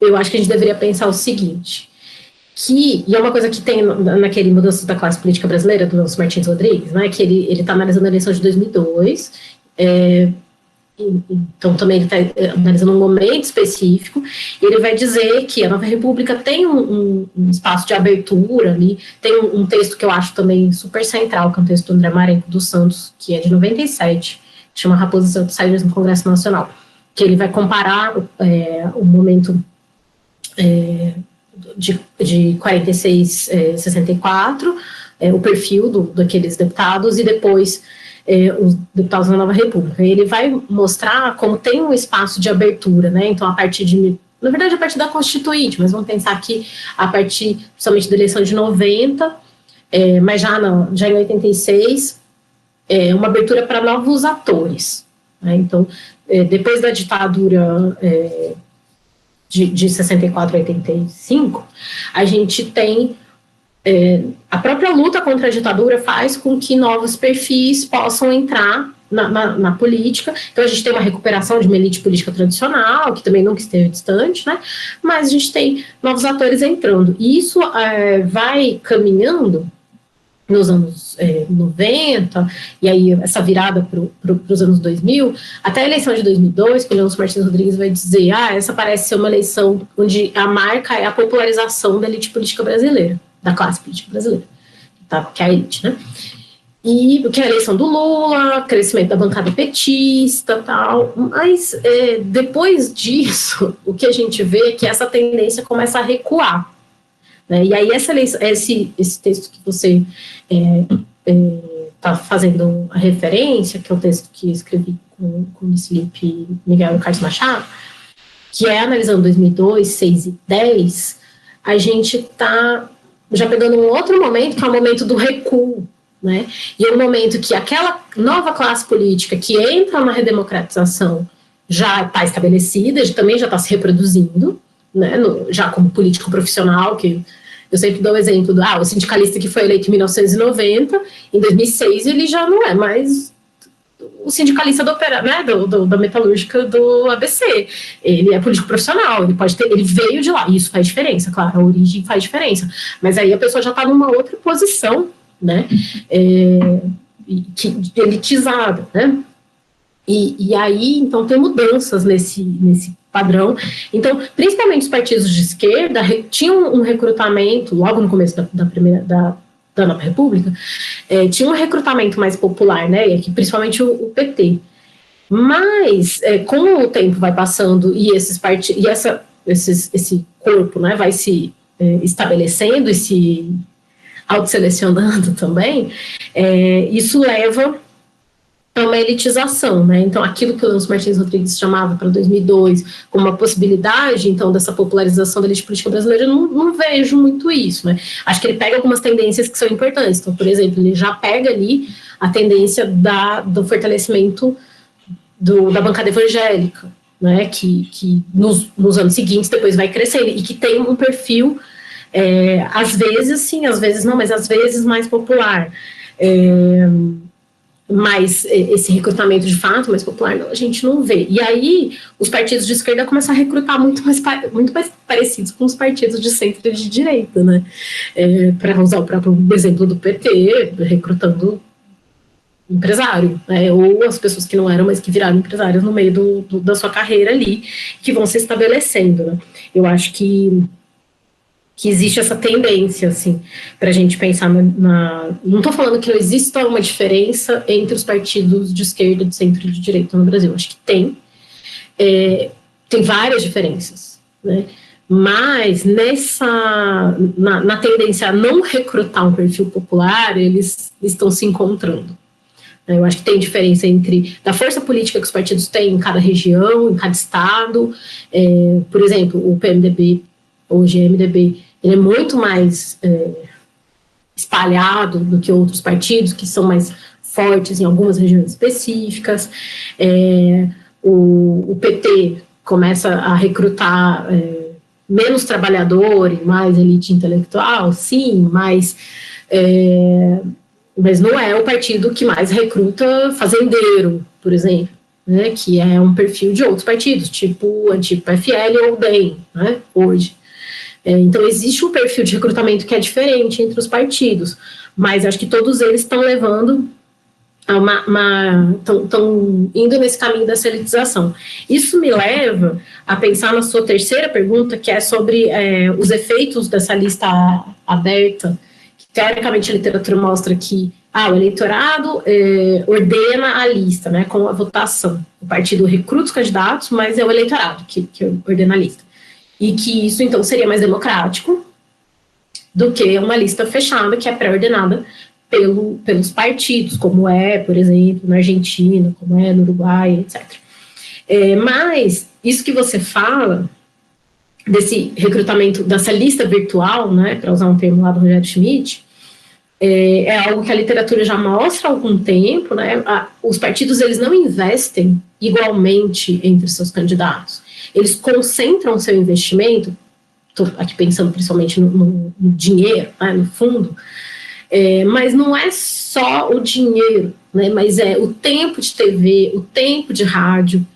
Speaker 1: Eu acho que a gente deveria pensar o seguinte, e é uma coisa que tem naquele Mudança da Classe Política Brasileira, do Nelson Martins Rodrigues, né, que ele está analisando a eleição de 2002, então também ele está analisando um momento específico, e ele vai dizer que a Nova República tem um espaço de abertura ali, tem um texto que eu acho também super central, que é um texto do André Marenco dos Santos, que é de 97, que chama Raposa e Outsiders no Congresso Nacional, que ele vai comparar o momento de 46, 64, o perfil daqueles deputados, e depois os deputados da Nova República. Ele vai mostrar como tem um espaço de abertura, né? Então, a partir da Constituinte, mas vamos pensar que a partir, principalmente da eleição de 90, mas já em 86, uma abertura para novos atores, né? Então, depois da ditadura de 64 a 85, a gente tem a própria luta contra a ditadura faz com que novos perfis possam entrar na política. Então a gente tem uma recuperação de uma elite política tradicional, que também nunca esteve distante, né? Mas a gente tem novos atores entrando. E isso vai caminhando nos anos 90, e aí essa virada para os anos 2000, até a eleição de 2002, que o Nelson Martins Rodrigues vai dizer, essa parece ser uma eleição onde a marca é a popularização da elite política brasileira, da classe política brasileira, tá? Que é a elite, né? e que é a eleição do Lula, crescimento da bancada petista, tal, mas depois disso, o que a gente vê é que essa tendência começa a recuar, né? E aí esse texto que você está fazendo a referência, que é o texto que escrevi com o Luiz Felipe Miguel e Carlos Machado, que é analisando 2002, 6 e 10, a gente está já pegando um outro momento, que é o momento do recuo, né? E é um momento que aquela nova classe política que entra na redemocratização já está estabelecida, também já está se reproduzindo, né? Já como político profissional, que eu sempre dou o exemplo do o sindicalista que foi eleito em 1990, em 2006 ele já não é mais o sindicalista da metalúrgica do ABC. Ele é político profissional, ele veio de lá, e isso faz diferença, claro, a origem faz diferença, mas aí a pessoa já está numa outra posição, né, elitizada, né, e aí, então, tem mudanças nesse padrão. Então, principalmente os partidos de esquerda tinham um recrutamento, logo no começo da Nova República, tinha um recrutamento mais popular, né, e aqui, principalmente o PT. Mas, com o tempo vai passando e esse corpo, né, vai se estabelecendo e se autoselecionando também, isso leva a uma elitização, né? Então, aquilo que o Leôncio Martins Rodrigues chamava para 2002 como uma possibilidade, então, dessa popularização da elite política brasileira, eu não vejo muito isso, né? Acho que ele pega algumas tendências que são importantes. Então, por exemplo, ele já pega ali a tendência do fortalecimento da bancada evangélica, né? Que nos anos seguintes depois vai crescendo e que tem um perfil às vezes sim, às vezes não, mas às vezes mais popular. Mas esse recrutamento de fato mais popular a gente não vê. E aí os partidos de esquerda começam a recrutar muito mais parecidos com os partidos de centro e de direita, né? Para usar o próprio exemplo do PT, recrutando empresário, né? Ou as pessoas que não eram, mas que viraram empresários no meio da sua carreira ali, que vão se estabelecendo, né? Eu acho que existe essa tendência, assim, para a gente pensar não estou falando que não exista uma diferença entre os partidos de esquerda, de centro e de direita no Brasil, acho que tem várias diferenças, né? Mas na tendência a não recrutar um perfil popular, eles estão se encontrando. Eu acho que tem diferença da força política que os partidos têm em cada região, em cada estado. Por exemplo, o PMDB, hoje é MDB, ele é muito mais espalhado do que outros partidos, que são mais fortes em algumas regiões específicas. O PT começa a recrutar menos trabalhador e mais elite intelectual, sim, mas não é o partido que mais recruta fazendeiro, por exemplo, né, que é um perfil de outros partidos, tipo o antigo PFL ou o DEM, né, hoje. Então, existe um perfil de recrutamento que é diferente entre os partidos, mas acho que todos eles estão levando estão indo nesse caminho da elitização. Isso me leva a pensar na sua terceira pergunta, que é sobre os efeitos dessa lista aberta, que teoricamente a literatura mostra que o eleitorado ordena a lista, né, com a votação. O partido recruta os candidatos, mas é o eleitorado que ordena a lista. E que isso, então, seria mais democrático do que uma lista fechada, que é pré-ordenada pelos partidos, como por exemplo, na Argentina, como no Uruguai, etc. Mas isso que você fala, desse recrutamento, dessa lista virtual, né, para usar um termo lá do Rogério Schmidt, é algo que a literatura já mostra há algum tempo, né? Os partidos, eles não investem igualmente entre seus candidatos. Eles concentram seu investimento, estou aqui pensando principalmente no dinheiro, né, no fundo, mas não é só o dinheiro, né, mas é o tempo de TV, o tempo de rádio,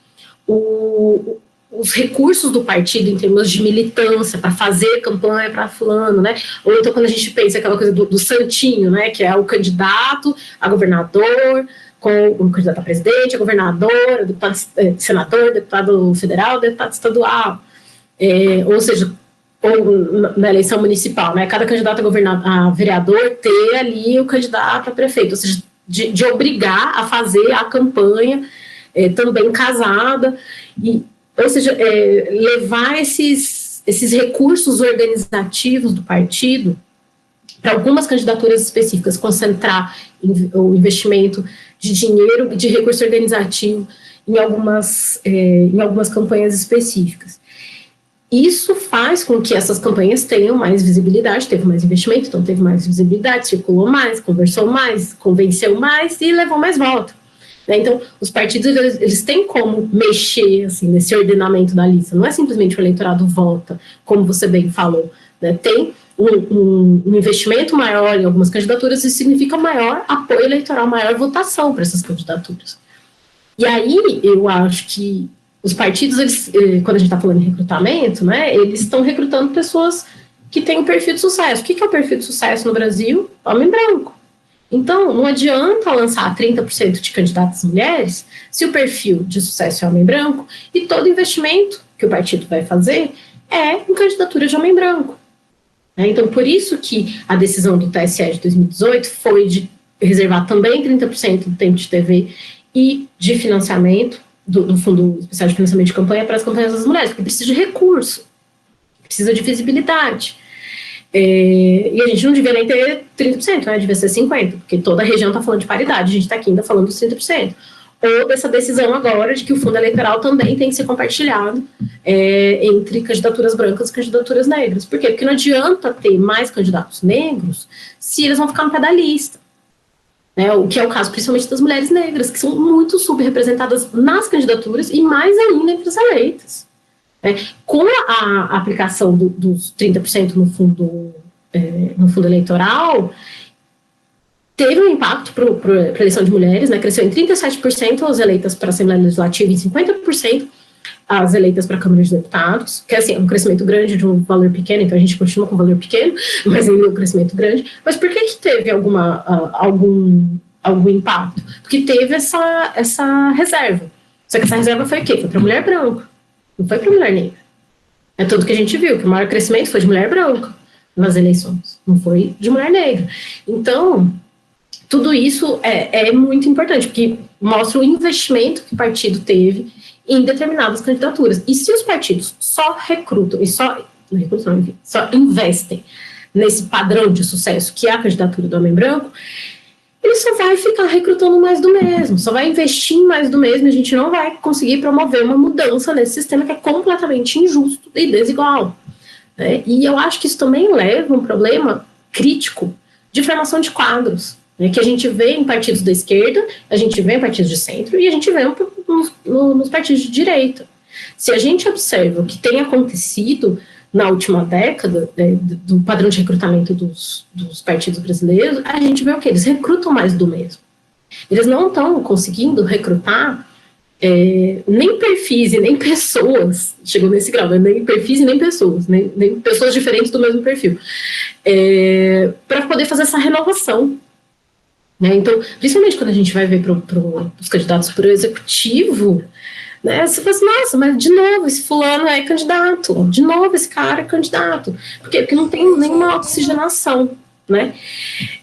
Speaker 1: os recursos do partido em termos de militância, para fazer campanha para fulano, né? Ou então quando a gente pensa aquela coisa do santinho, né, que é o candidato a governador, com o candidato a presidente, a governador, deputado, senador, deputado federal, deputado estadual, ou seja, ou na eleição municipal, né, cada candidato a vereador ter ali o candidato a prefeito, ou seja, de obrigar a fazer a campanha, também casada, ou seja, levar esses recursos organizativos do partido para algumas candidaturas específicas, concentrar o investimento de dinheiro e de recurso organizativo em algumas campanhas específicas. Isso faz com que essas campanhas tenham mais visibilidade, teve mais investimento, então teve mais visibilidade, circulou mais, conversou mais, convenceu mais e levou mais voto. Então, os partidos, eles têm como mexer assim, nesse ordenamento da lista, não é simplesmente o eleitorado vota, como você bem falou, né? Tem um investimento maior em algumas candidaturas, isso significa maior apoio eleitoral, maior votação para essas candidaturas. E aí, eu acho que os partidos, quando a gente está falando em recrutamento, né, eles estão recrutando pessoas que têm um perfil de sucesso. O que é o perfil de sucesso no Brasil? Homem branco. Então, não adianta lançar 30% de candidatas mulheres se o perfil de sucesso é homem branco e todo investimento que o partido vai fazer é em candidatura de homem branco. Então, por isso que a decisão do TSE de 2018 foi de reservar também 30% do tempo de TV e de financiamento do Fundo Especial de Financiamento de Campanha para as campanhas das mulheres, porque precisa de recurso, precisa de visibilidade. E a gente não devia nem ter 30%, né? Devia ser 50%, porque toda a região está falando de paridade, a gente está aqui ainda falando dos 30%. Ou dessa decisão agora de que o fundo eleitoral também tem que ser compartilhado entre candidaturas brancas e candidaturas negras. Por quê? Porque não adianta ter mais candidatos negros se eles vão ficar no pé da lista. O que é o caso principalmente das mulheres negras, que são muito subrepresentadas nas candidaturas e mais ainda entre as eleitas. Com a aplicação dos 30% no fundo eleitoral, teve um impacto para a eleição de mulheres, né? Cresceu em 37% as eleitas para a Assembleia Legislativa e em 50% as eleitas para a Câmara de Deputados, que assim, é um crescimento grande de um valor pequeno, então a gente continua com um valor pequeno, mas ainda é um crescimento grande. Mas por que teve algum impacto? Porque teve essa reserva. Só que essa reserva foi o quê? Foi para mulher branca, não foi para mulher negra. É tudo que a gente viu, que o maior crescimento foi de mulher branca nas eleições, não foi de mulher negra. Então, tudo isso é muito importante, porque mostra o investimento que o partido teve em determinadas candidaturas. E se os partidos só recrutam e só investem nesse padrão de sucesso que é a candidatura do homem branco, ele só vai ficar recrutando mais do mesmo, só vai investir em mais do mesmo, e a gente não vai conseguir promover uma mudança nesse sistema que é completamente injusto e desigual. E eu acho que isso também leva a um problema crítico de formação de quadros, que a gente vê em partidos da esquerda, a gente vê em partidos de centro e a gente vê nos partidos de direita. Se a gente observa o que tem acontecido na última década, do padrão de recrutamento dos partidos brasileiros, a gente vê o quê? Eles recrutam mais do mesmo. Eles não estão conseguindo recrutar nem perfis e nem pessoas, chegou nesse grau, nem perfis e nem pessoas, nem pessoas diferentes do mesmo perfil, para poder fazer essa renovação. Então, principalmente quando a gente vai ver para os candidatos para o executivo, você fala assim, nossa, mas de novo esse fulano é candidato, de novo esse cara é candidato. Por quê? Porque não tem nenhuma oxigenação,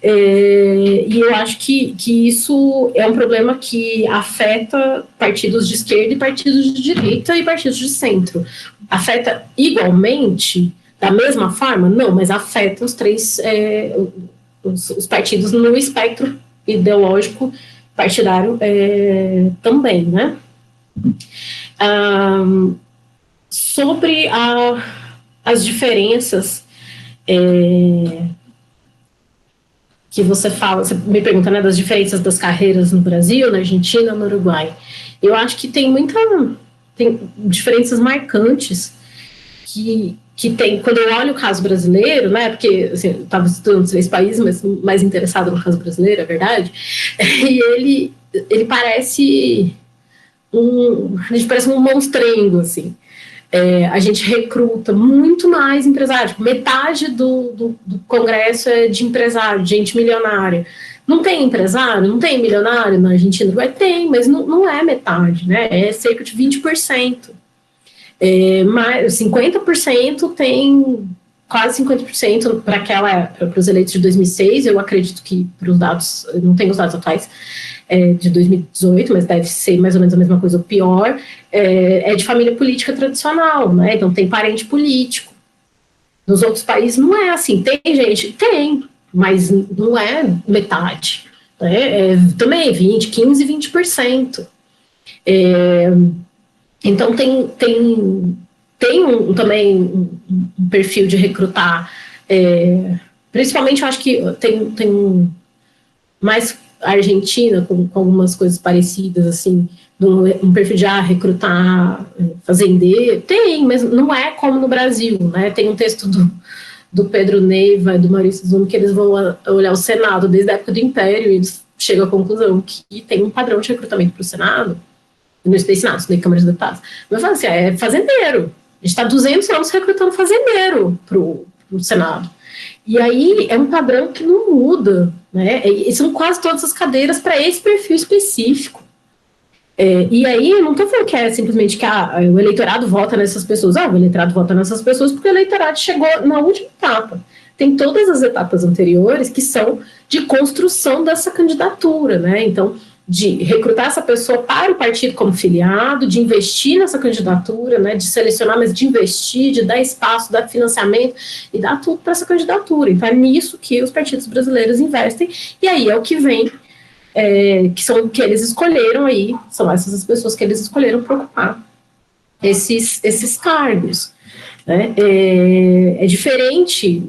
Speaker 1: e eu acho que isso é um problema que afeta partidos de esquerda e partidos de direita e partidos de centro. Afeta igualmente, da mesma forma? Não, mas afeta os três, os partidos no espectro ideológico partidário também, sobre as diferenças que você fala, você me pergunta, das diferenças das carreiras no Brasil, na Argentina, no Uruguai. Eu acho que tem diferenças marcantes que tem, quando eu olho o caso brasileiro, porque assim, eu estava estudando os 3 países, mas mais interessado no caso brasileiro, é verdade, e ele parece a gente parece um monstrengo, assim. A gente recruta muito mais empresários, metade do Congresso é de empresário, de gente milionária. Não tem empresário, não tem milionário na Argentina? Tem, mas não é metade, é cerca de 20%. Mas 50% tem quase 50% para os eleitos de 2006, eu acredito que para os dados, não tenho os dados atuais, de 2018, mas deve ser mais ou menos a mesma coisa ou pior, é de família política tradicional, né? Então tem parente político. Nos outros países não é assim, tem gente, tem, mas não é metade, né? Também 20, 15, 20%. Então tem também um perfil de recrutar, principalmente eu acho que tem mais a Argentina com algumas coisas parecidas, assim, um perfil de recrutar fazendeiro, tem, mas não é como no Brasil, né? Tem um texto do Pedro Neiva e do Maurício Zuma que eles vão olhar o Senado desde a época do Império e eles chegam à conclusão que tem um padrão de recrutamento para o Senado. Não estudei Senado, estudei Câmara dos Deputados. Mas fala assim, é fazendeiro. A gente está 200 anos recrutando fazendeiro para o Senado. E aí é um padrão que não muda, né? E são quase todas as cadeiras para esse perfil específico. E aí eu não estou falando que é simplesmente que o eleitorado vota nessas pessoas. O eleitorado vota nessas pessoas porque o eleitorado chegou na última etapa. Tem todas as etapas anteriores que são de construção dessa candidatura, né? Então, de recrutar essa pessoa para o partido como filiado, de investir nessa candidatura, né, de selecionar, mas de investir, de dar espaço, dar financiamento e dar tudo para essa candidatura. Então é nisso que os partidos brasileiros investem, e aí é o que vem, que eles escolheram aí, são essas as pessoas que eles escolheram para ocupar esses cargos. Né? É diferente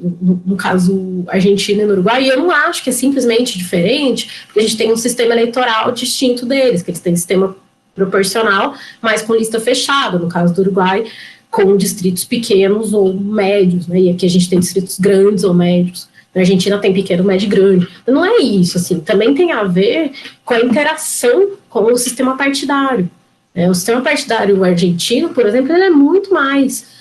Speaker 1: no caso Argentina e no Uruguai, e eu não acho que é simplesmente diferente, porque a gente tem um sistema eleitoral distinto deles, que eles têm sistema proporcional, mas com lista fechada, no caso do Uruguai, com distritos pequenos ou médios, né? E aqui a gente tem distritos grandes ou médios. Na Argentina tem pequeno, médio e grande. Não é isso, assim, também tem a ver com a interação com o sistema partidário. O sistema partidário argentino, por exemplo, ele é muito mais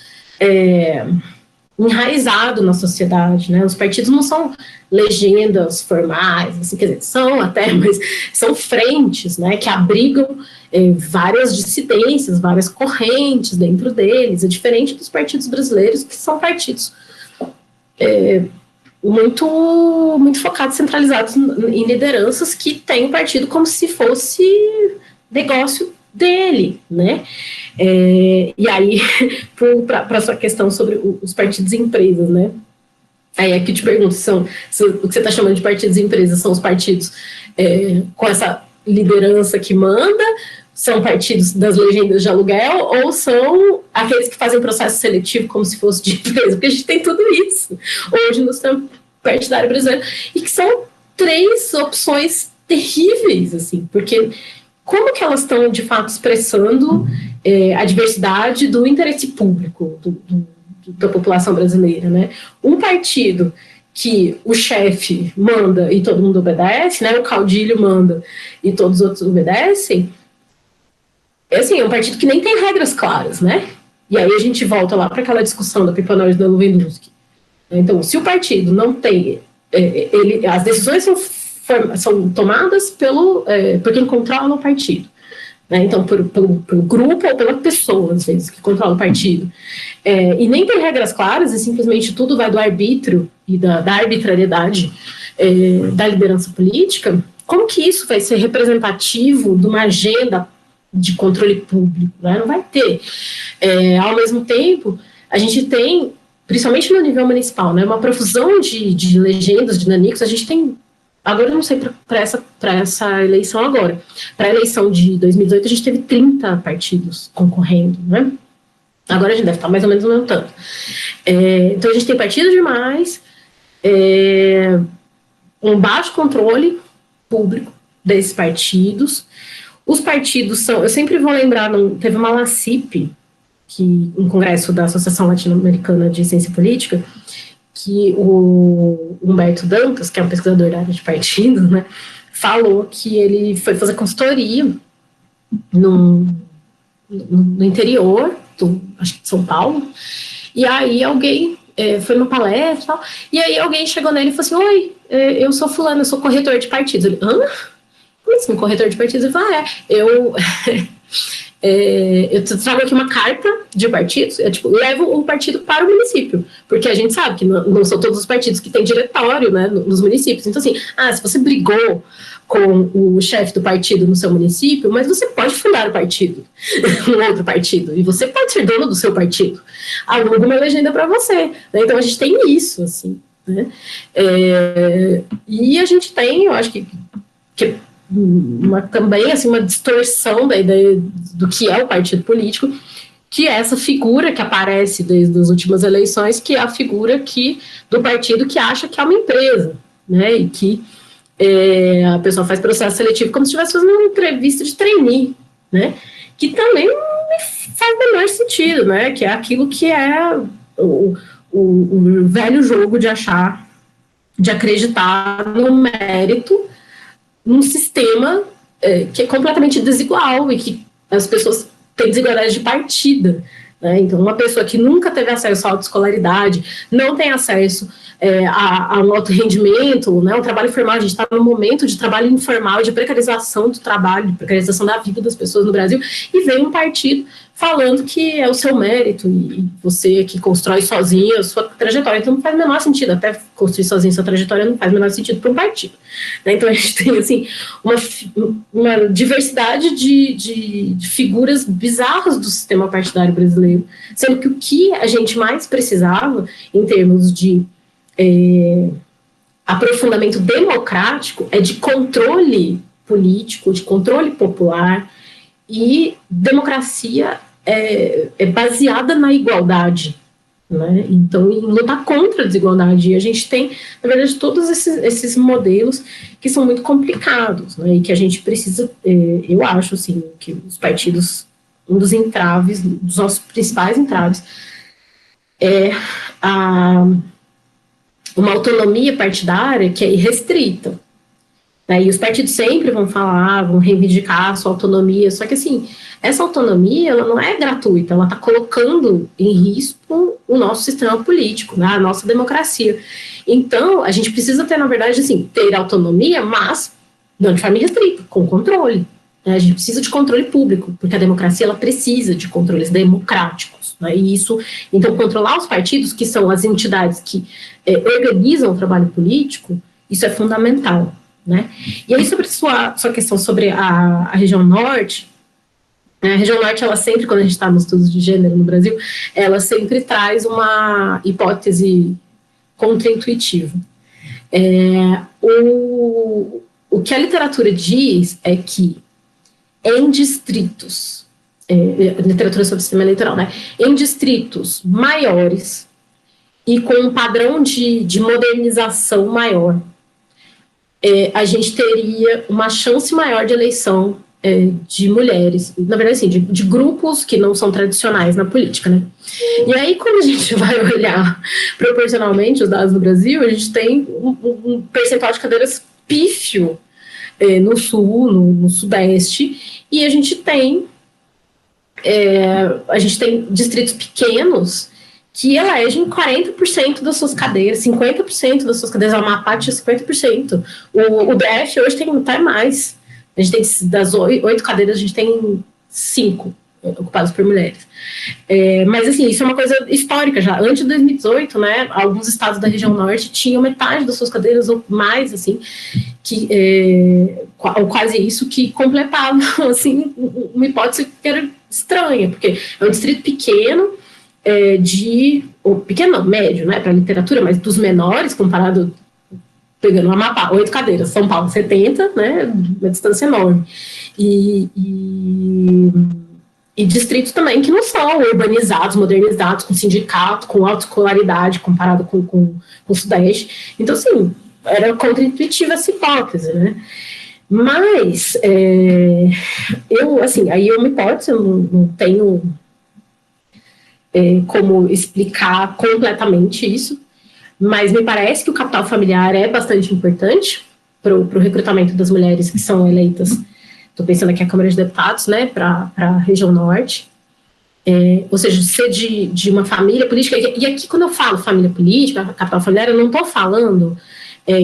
Speaker 1: enraizado na sociedade, né? Os partidos não são legendas formais, assim, quer dizer, são até, mas são frentes, né, que abrigam várias dissidências, várias correntes dentro deles, é diferente dos partidos brasileiros, que são partidos muito, muito focados, centralizados em lideranças que têm o partido como se fosse negócio dele, né? E aí, para a sua questão sobre os partidos e empresas, né? Aí aqui eu te pergunto, o que você está chamando de partidos e empresas são os partidos com essa liderança que manda, são partidos das legendas de aluguel, ou são aqueles que fazem processo seletivo como se fosse de empresa? Porque a gente tem tudo isso hoje no sistema partidário brasileiro, e que são 3 opções terríveis, assim, porque como que elas estão, de fato, expressando a diversidade do interesse público da população brasileira, né? Um partido que o chefe manda e todo mundo obedece, né? O caudilho manda e todos os outros obedecem, assim, é um partido que nem tem regras claras, né? E aí a gente volta lá para aquela discussão da Pipanói e da Lewandowski. Então, se o partido não tem... as decisões são tomadas por quem controla o partido. Né? Então, pelo grupo ou pela pessoa, às vezes, que controla o partido. E nem tem regras claras, e simplesmente tudo vai do arbítrio e da arbitrariedade da liderança política. Como que isso vai ser representativo de uma agenda de controle público? Né? Não vai ter. Ao mesmo tempo, a gente tem, principalmente no nível municipal, né, uma profusão de legendas, de nanicos. A gente tem... Agora eu não sei para essa eleição agora. Para a eleição de 2018, a gente teve 30 partidos concorrendo, né? Agora a gente deve estar mais ou menos no mesmo tanto. Então a gente tem partidos demais, um baixo controle público desses partidos. Os partidos são... Eu sempre vou lembrar, teve uma LACIP, um congresso da Associação Latino-Americana de Ciência Política, que o Humberto Dantas, que é um pesquisador da área de partidos, né, falou que ele foi fazer consultoria no interior, acho que de São Paulo, e aí alguém foi numa palestra e tal, e aí alguém chegou nele e falou assim: oi, eu sou fulano, eu sou corretor de partidos. Ele, hã? Como assim, corretor de partidos? Ele falou, eu trago aqui uma carta de partidos, levo o partido para o município, porque a gente sabe que não são todos os partidos que têm diretório, né, nos municípios. Então, assim, se você brigou com o chefe do partido no seu município, mas você pode fundar o partido, um outro partido, e você pode ser dono do seu partido. Aluga uma legenda para você. Né? Então, a gente tem isso, assim. Né? E a gente tem, eu acho que também assim, uma distorção da ideia do que é o partido político, que é essa figura que aparece desde as últimas eleições, que é a figura do partido que acha que é uma empresa, né? E que a pessoa faz processo seletivo como se estivesse fazendo uma entrevista de trainee, né? Que também não faz o menor sentido, né? Que é aquilo que é o velho jogo de acreditar no mérito num sistema que é completamente desigual e que as pessoas têm desigualdade de partida. Né? Então, uma pessoa que nunca teve acesso à autoescolaridade, não tem acesso a um alto rendimento, né? Um trabalho informal, a gente está no momento de trabalho informal, de precarização do trabalho, de precarização da vida das pessoas no Brasil, e vem um partido falando que é o seu mérito e você que constrói sozinho a sua trajetória. Então não faz o menor sentido, até construir sozinho a sua trajetória não faz o menor sentido para um partido. Né? Então a gente tem assim, uma diversidade de figuras bizarras do sistema partidário brasileiro, sendo que o que a gente mais precisava em termos de aprofundamento democrático é de controle político, de controle popular, e democracia é baseada na igualdade, né? Então, em lutar contra a desigualdade. E a gente tem, na verdade, todos esses modelos que são muito complicados, né? E que a gente precisa, eu acho, assim, que os partidos, um dos entraves, dos nossos principais entraves, é uma autonomia partidária que é irrestrita. E os partidos sempre vão falar, vão reivindicar a sua autonomia, só que assim, essa autonomia ela não é gratuita, ela está colocando em risco o nosso sistema político, né, a nossa democracia. Então, a gente precisa ter, na verdade, assim, ter autonomia, mas não de forma irrestrita, com controle. Né, a gente precisa de controle público, porque a democracia ela precisa de controles democráticos. Né, e isso, então, controlar os partidos, que são as entidades que organizam o trabalho político, isso é fundamental. Né? E aí, sobre sua questão sobre a região norte, a região norte, ela sempre, quando a gente está nos estudos de gênero no Brasil, ela sempre traz uma hipótese contraintuitiva. O que a literatura diz é que em distritos, literatura sobre o sistema eleitoral, né? Em distritos maiores e com um padrão de modernização maior, a gente teria uma chance maior de eleição de mulheres, na verdade, assim, de grupos que não são tradicionais na política, né? E aí, quando a gente vai olhar proporcionalmente os dados do Brasil, a gente tem um percentual de cadeiras pífio no sul, no sudeste, e a gente tem distritos pequenos que elegem 40% das suas cadeiras, 50% das suas cadeiras, a Amapá tinha 50%. O DF hoje tem até mais. A gente tem, das 8 cadeiras, a gente tem 5 ocupadas por mulheres. Mas, assim, isso é uma coisa histórica já. Antes de 2018, né, alguns estados da região norte tinham metade das suas cadeiras, ou mais, assim, ou quase isso, que completavam, assim, uma hipótese que era estranha, porque é um distrito pequeno, pequeno não, médio, né, para a literatura, mas dos menores, comparado, pegando o Amapá, 8 cadeiras, São Paulo 70, né, uma distância enorme, e distritos também que não são urbanizados, modernizados, com sindicato, com autoescolaridade, comparado com o Sudeste. Então, assim, era contraintuitiva essa hipótese, né, mas aí é uma hipótese, eu não tenho como explicar completamente isso, mas me parece que o capital familiar é bastante importante para o recrutamento das mulheres que são eleitas. Estou pensando aqui a Câmara de Deputados, né, para a região norte, ou seja, ser de uma família política, e aqui quando eu falo família política, capital familiar, eu não estou falando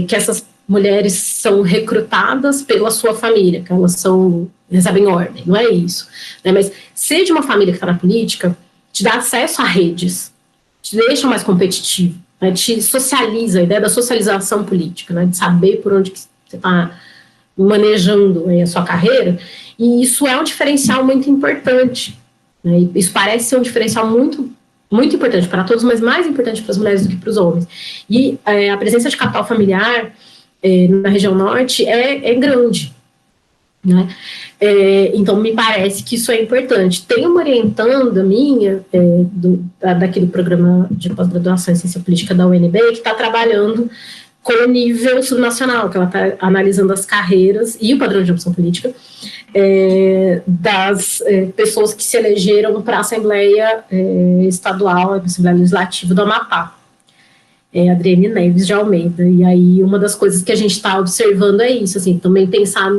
Speaker 1: que essas mulheres são recrutadas pela sua família, que elas recebem ordem, não é isso, né? Mas ser de uma família que está na política te dá acesso a redes, te deixa mais competitivo, né? Te socializa, a ideia da socialização política, né? De saber por onde que você está manejando a sua carreira, e isso é um diferencial muito importante, né? Isso parece ser um diferencial muito importante para todos, mas mais importante para as mulheres do que para os homens. E a presença de capital familiar na região norte é grande, né? Então, me parece que isso é importante. Tem uma orientanda minha, daqui do programa de pós-graduação em ciência política da UNB, que está trabalhando com o nível subnacional, que ela está analisando as carreiras e o padrão de opção política das pessoas que se elegeram para a Assembleia Estadual, a Assembleia Legislativa do Amapá. Adriane Neves de Almeida. E aí, uma das coisas que a gente está observando é isso, assim, também pensar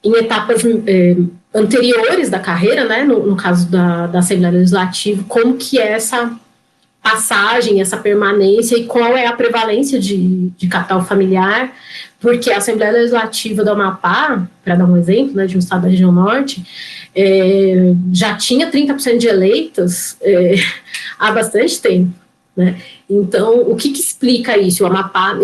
Speaker 1: em etapas anteriores da carreira, né, no caso da Assembleia Legislativa, como que é essa passagem, essa permanência e qual é a prevalência de capital familiar, porque a Assembleia Legislativa do Amapá, para dar um exemplo, né, de um estado da região norte, já tinha 30% de eleitas há bastante tempo, né? Então, o que explica isso? O Amapá,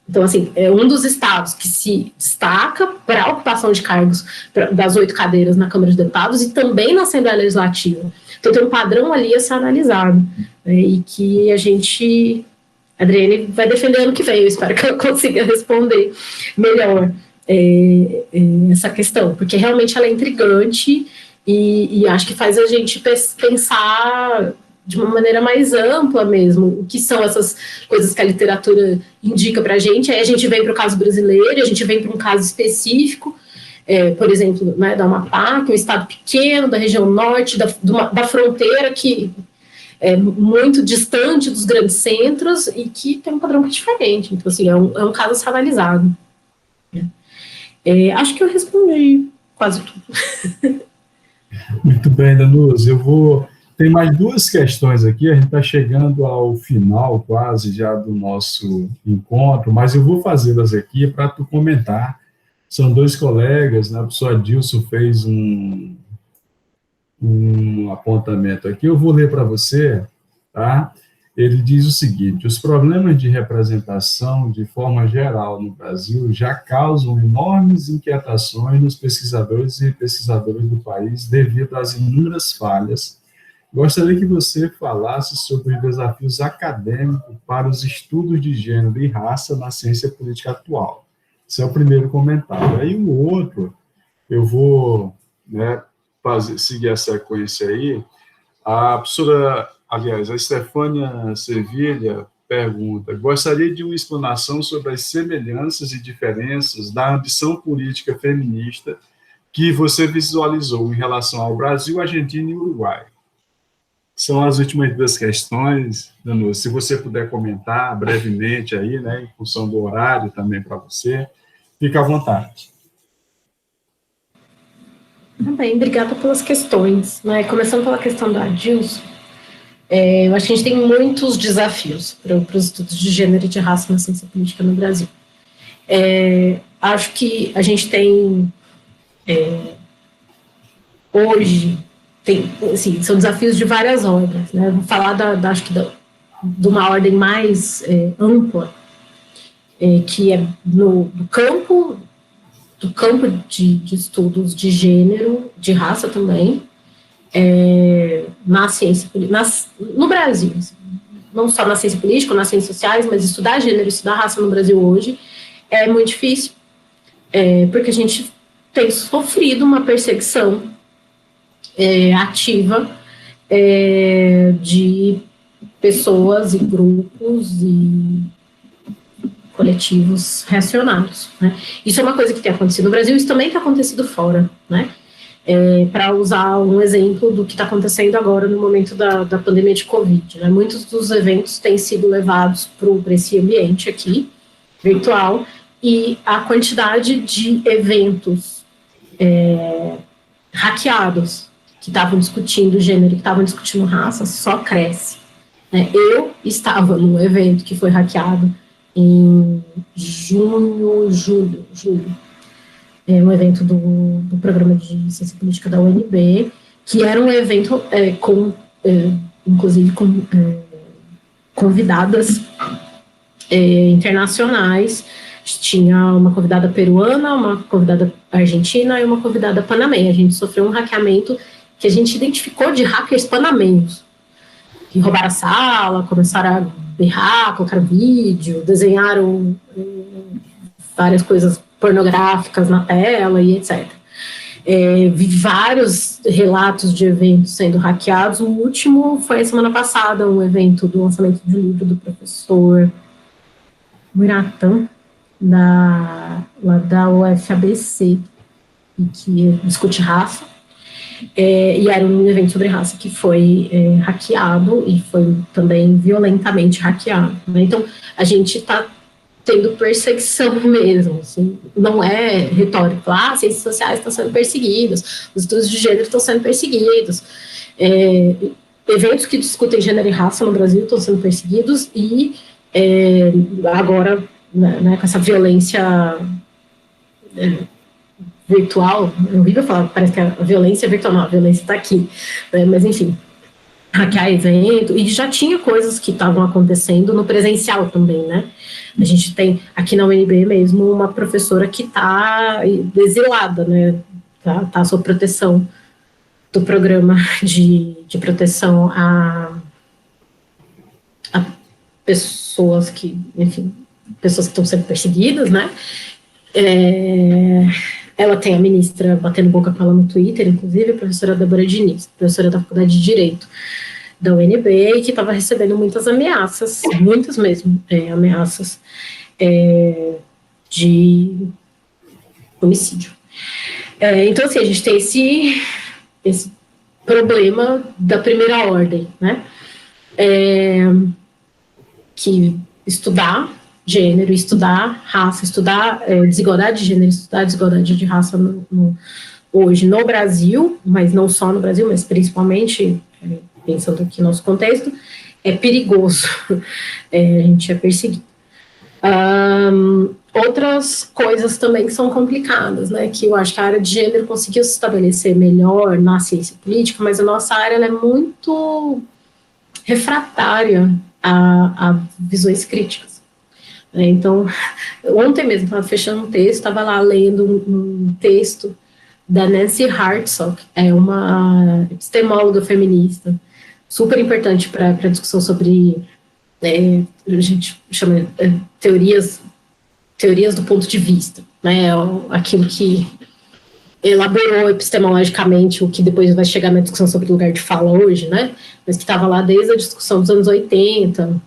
Speaker 1: então, assim, é um dos estados que se destaca para a ocupação de cargos das 8 cadeiras na Câmara de Deputados e também na Assembleia Legislativa. Então, tem um padrão ali a ser analisado, né, e que a Adriane vai defender ano que vem, eu espero que eu consiga responder melhor essa questão, porque realmente ela é intrigante e acho que faz a gente pensar de uma maneira mais ampla mesmo, o que são essas coisas que a literatura indica para a gente. Aí a gente vem para o caso brasileiro, a gente vem para um caso específico, por exemplo, né, da Amapá, que é um estado pequeno, da região norte, da fronteira, que é muito distante dos grandes centros e que tem um padrão que é diferente. Então, assim, é um caso a ser analisado. Acho que eu respondi quase tudo.
Speaker 2: Muito bem, Danusa. Tem mais 2 questões aqui, a gente está chegando ao final quase já do nosso encontro, mas eu vou fazê-las aqui para tu comentar. São 2 colegas, né? A professora Dilson fez um apontamento aqui, eu vou ler para você, tá? Ele diz o seguinte: os problemas de representação, de forma geral, no Brasil, já causam enormes inquietações nos pesquisadores e pesquisadoras do país devido às inúmeras falhas. Gostaria que você falasse sobre os desafios acadêmicos para os estudos de gênero e raça na ciência política atual. Esse é o primeiro comentário. Aí o outro, eu vou, né, seguir a sequência aí. A professora, aliás, a Estefânia Sevilha pergunta: gostaria de uma explanação sobre as semelhanças e diferenças da ambição política feminista que você visualizou em relação ao Brasil, Argentina e Uruguai. São as últimas 2 questões, Danusa. Se você puder comentar brevemente aí, né, em função do horário também para você, fica à vontade.
Speaker 1: Bem, obrigada pelas questões, né? Começando pela questão da Dilson, eu acho que a gente tem muitos desafios para os estudos de gênero e de raça na ciência política no Brasil. Acho que a gente tem, hoje, assim, são desafios de várias ordens, né? Vou falar acho que de uma ordem mais ampla, que é do campo de estudos de gênero, de raça também, na ciência política, no Brasil, não só na ciência política, nas ciências sociais, mas estudar gênero e estudar raça no Brasil hoje é muito difícil, porque a gente tem sofrido uma perseguição ativa de pessoas e grupos e coletivos reacionários, né? Isso é uma coisa que tem acontecido no Brasil, isso também tem acontecido fora, né? Para usar um exemplo do que está acontecendo agora no momento da pandemia de Covid, né? Muitos dos eventos têm sido levados para esse ambiente aqui, virtual, e a quantidade de eventos hackeados que estavam discutindo gênero, que estavam discutindo raça, só cresce, né? Eu estava num evento que foi hackeado em julho, um evento do Programa de Ciência Política da UNB, que era um evento inclusive com convidadas internacionais. Tinha uma convidada peruana, uma convidada argentina e uma convidada panamenha. A gente sofreu um hackeamento que a gente identificou de hackers panamenhos, que roubaram a sala, começaram a berrar, colocaram vídeo, desenharam várias coisas pornográficas na tela e etc. Vi vários relatos de eventos sendo hackeados. O último foi a semana passada, um evento do lançamento de um livro do professor Muratã, lá da UFABC, e que discute raça. E era um evento sobre raça que foi hackeado e foi também violentamente hackeado, né? Então, a gente está tendo perseguição mesmo, assim, não é retórico, ciências sociais estão sendo perseguidas, os estudos de gênero estão sendo perseguidos, eventos que discutem gênero e raça no Brasil estão sendo perseguidos, e agora, né, com essa violência virtual, é horrível falar, parece que a violência é virtual, não, a violência está aqui, né, mas enfim, hackear evento, e já tinha coisas que estavam acontecendo no presencial também, né? A gente tem aqui na UNB mesmo uma professora que está exilada, né? Tá sob proteção do programa de proteção a pessoas que, enfim, pessoas que estão sendo perseguidas, né? Ela tem a ministra batendo boca com ela no Twitter, inclusive, a professora Débora Diniz, professora da Faculdade de Direito da UNB, e que estava recebendo muitas ameaças, muitas mesmo, ameaças de homicídio. Então, assim, a gente tem esse problema da primeira ordem, né? Que estudar gênero, estudar raça, estudar desigualdade de gênero, estudar desigualdade de raça hoje no Brasil, mas não só no Brasil, mas principalmente pensando aqui no nosso contexto, é perigoso, a gente é perseguido. Outras coisas também que são complicadas, né, que eu acho que a área de gênero conseguiu se estabelecer melhor na ciência política, mas a nossa área ela é muito refratária a visões críticas. Então, ontem mesmo, estava fechando um texto, estava lá lendo um texto da Nancy Hartsock, uma epistemóloga feminista, super importante para a discussão sobre, a gente chama teorias do ponto de vista, né, aquilo que elaborou epistemologicamente o que depois vai chegar na discussão sobre lugar de fala hoje, né, mas que estava lá desde a discussão dos anos 80,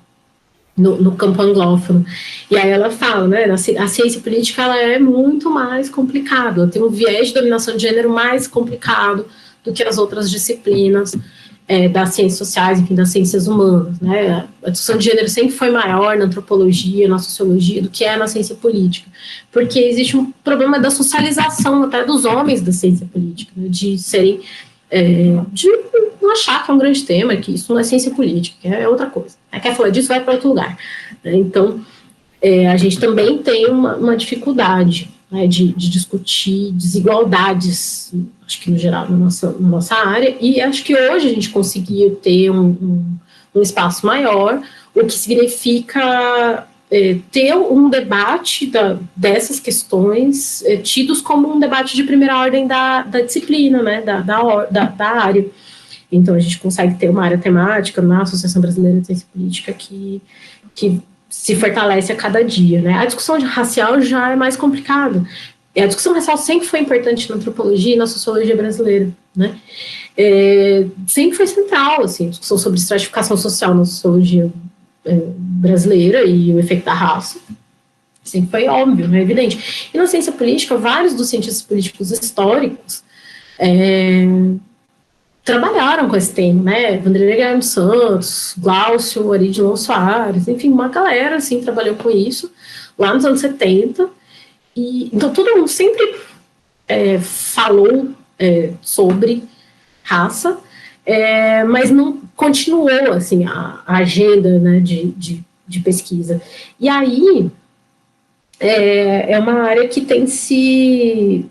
Speaker 1: no campo anglófono. E aí ela fala, né, a ciência política ela é muito mais complicada, ela tem um viés de dominação de gênero mais complicado do que as outras disciplinas das ciências sociais, enfim, das ciências humanas, né? A discussão de gênero sempre foi maior na antropologia, na sociologia, do que na ciência política, porque existe um problema da socialização até dos homens da ciência política, né? De serem, de não achar que é um grande tema, que isso não é ciência política, que é outra coisa. Quer falar disso, vai para outro lugar. Então, a gente também tem uma dificuldade, né, de discutir desigualdades, acho que no geral, na nossa área, e acho que hoje a gente conseguiu ter um espaço maior, o que significa ter um debate dessas questões tidos como um debate de primeira ordem da disciplina, né, da área. Então, a gente consegue ter uma área temática na Associação Brasileira de Ciência Política que se fortalece a cada dia, né? A discussão racial já é mais complicada. A discussão racial sempre foi importante na antropologia e na sociologia brasileira, né? Sempre foi central, assim, a discussão sobre estratificação social na sociologia brasileira e o efeito da raça. Sempre foi óbvio, né? Evidente. E na ciência política, vários dos cientistas políticos históricos trabalharam com esse tema, né, Vanderlei Guilherme dos Santos, Glaucio, Aridilon Soares, enfim, uma galera, assim, trabalhou com isso, lá nos anos 70, e então todo mundo sempre falou sobre raça, mas não continuou, assim, a agenda, né, de de pesquisa. E aí, é uma área que tem se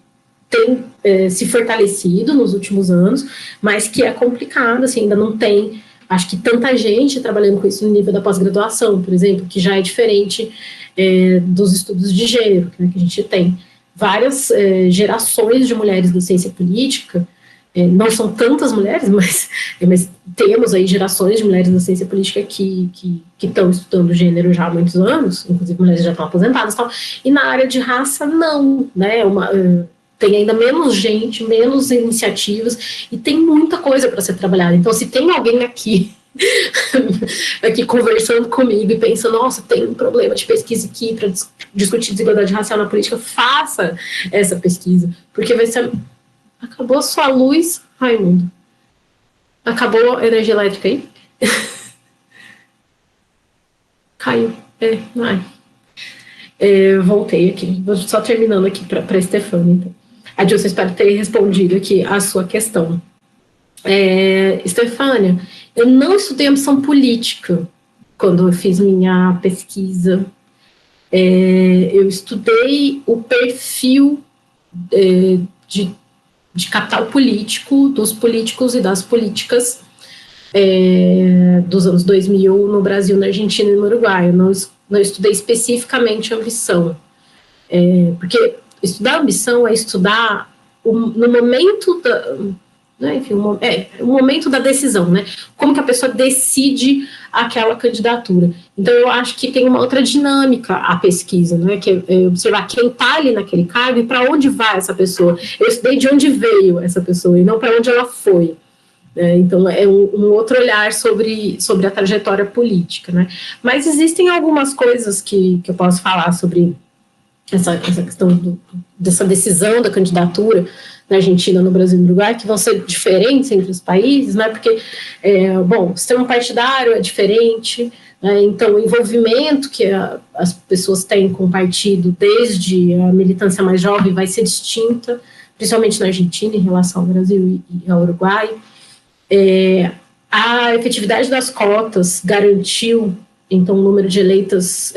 Speaker 1: fortalecido nos últimos anos, mas que é complicado, assim, ainda não tem, acho que tanta gente trabalhando com isso no nível da pós-graduação, por exemplo, que já é diferente dos estudos de gênero, né, que a gente tem várias gerações de mulheres da ciência política, não são tantas mulheres, mas temos aí gerações de mulheres da ciência política que estão estudando gênero já há muitos anos, inclusive mulheres já estão aposentadas e tal, e na área de raça não, né, tem ainda menos gente, menos iniciativas, e tem muita coisa para ser trabalhada. Então, se tem alguém aqui conversando comigo e pensando, nossa, tem um problema de pesquisa aqui para discutir desigualdade racial na política, faça essa pesquisa, porque vai ser... Acabou a sua luz, Raimundo? Acabou a energia elétrica aí? Caiu. Voltei aqui. Vou só terminando aqui para a Stefânia. Então. Adilson, espero ter respondido aqui a sua questão. Stefânia, eu não estudei ambição política quando eu fiz minha pesquisa. Eu estudei o perfil de capital político dos políticos e das políticas dos anos 2000 no Brasil, na Argentina e no Uruguai. Eu não estudei especificamente ambição, porque estudar ambição é estudar no momento da... Né, enfim, o momento da decisão, né? Como que a pessoa decide aquela candidatura. Então, eu acho que tem uma outra dinâmica a pesquisa, né? Que é observar quem está ali naquele cargo e para onde vai essa pessoa. Eu estudei de onde veio essa pessoa e não para onde ela foi. Então, é um outro olhar sobre a trajetória política, né? Mas existem algumas coisas que eu posso falar sobre essa questão dessa decisão da candidatura na Argentina, no Brasil e no Uruguai, que vão ser diferentes entre os países, né? Porque, o sistema partidário é diferente, né? Então o envolvimento que as pessoas têm com o partido desde a militância mais jovem vai ser distinta, principalmente na Argentina em relação ao Brasil e ao Uruguai. A efetividade das cotas garantiu, então, um número de eleitas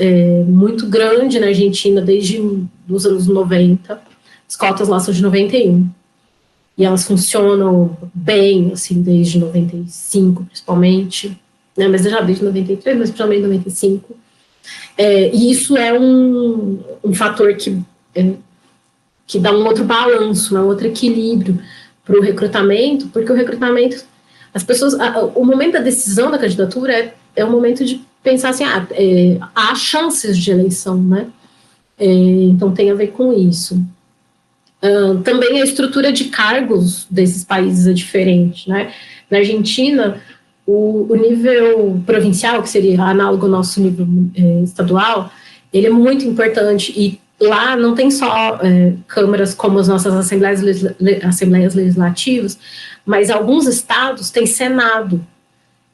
Speaker 1: muito grande na Argentina desde os anos 90. As cotas lá são de 91. E elas funcionam bem, assim, desde 95, principalmente, né, mas já desde 93, mas principalmente 95. E isso é um fator que dá um outro balanço, um outro equilíbrio para o recrutamento, porque o recrutamento, as pessoas, o momento da decisão da candidatura é o momento de pensar assim, há chances de eleição, né? Então tem a ver com isso. Também a estrutura de cargos desses países é diferente, né? Na Argentina, o nível provincial, que seria análogo ao nosso nível estadual, ele é muito importante, e lá não tem só câmaras como as nossas assembleias legislativas, mas alguns estados têm senado,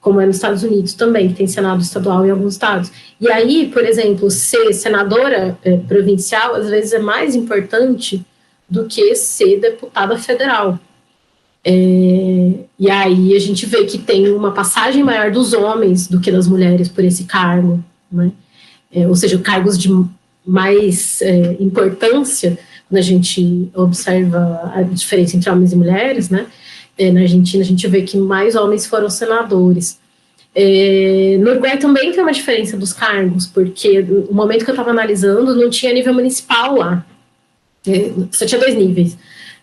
Speaker 1: como é nos Estados Unidos também, que tem senado estadual em alguns estados. E aí, por exemplo, ser senadora provincial, às vezes é mais importante do que ser deputada federal. E aí a gente vê que tem uma passagem maior dos homens do que das mulheres por esse cargo, né? Ou seja, cargos de mais importância, quando a gente observa a diferença entre homens e mulheres, né? Na Argentina a gente vê que mais homens foram senadores. No Uruguai também tem uma diferença dos cargos, porque no momento que eu estava analisando não tinha nível municipal lá. Só tinha 2 níveis,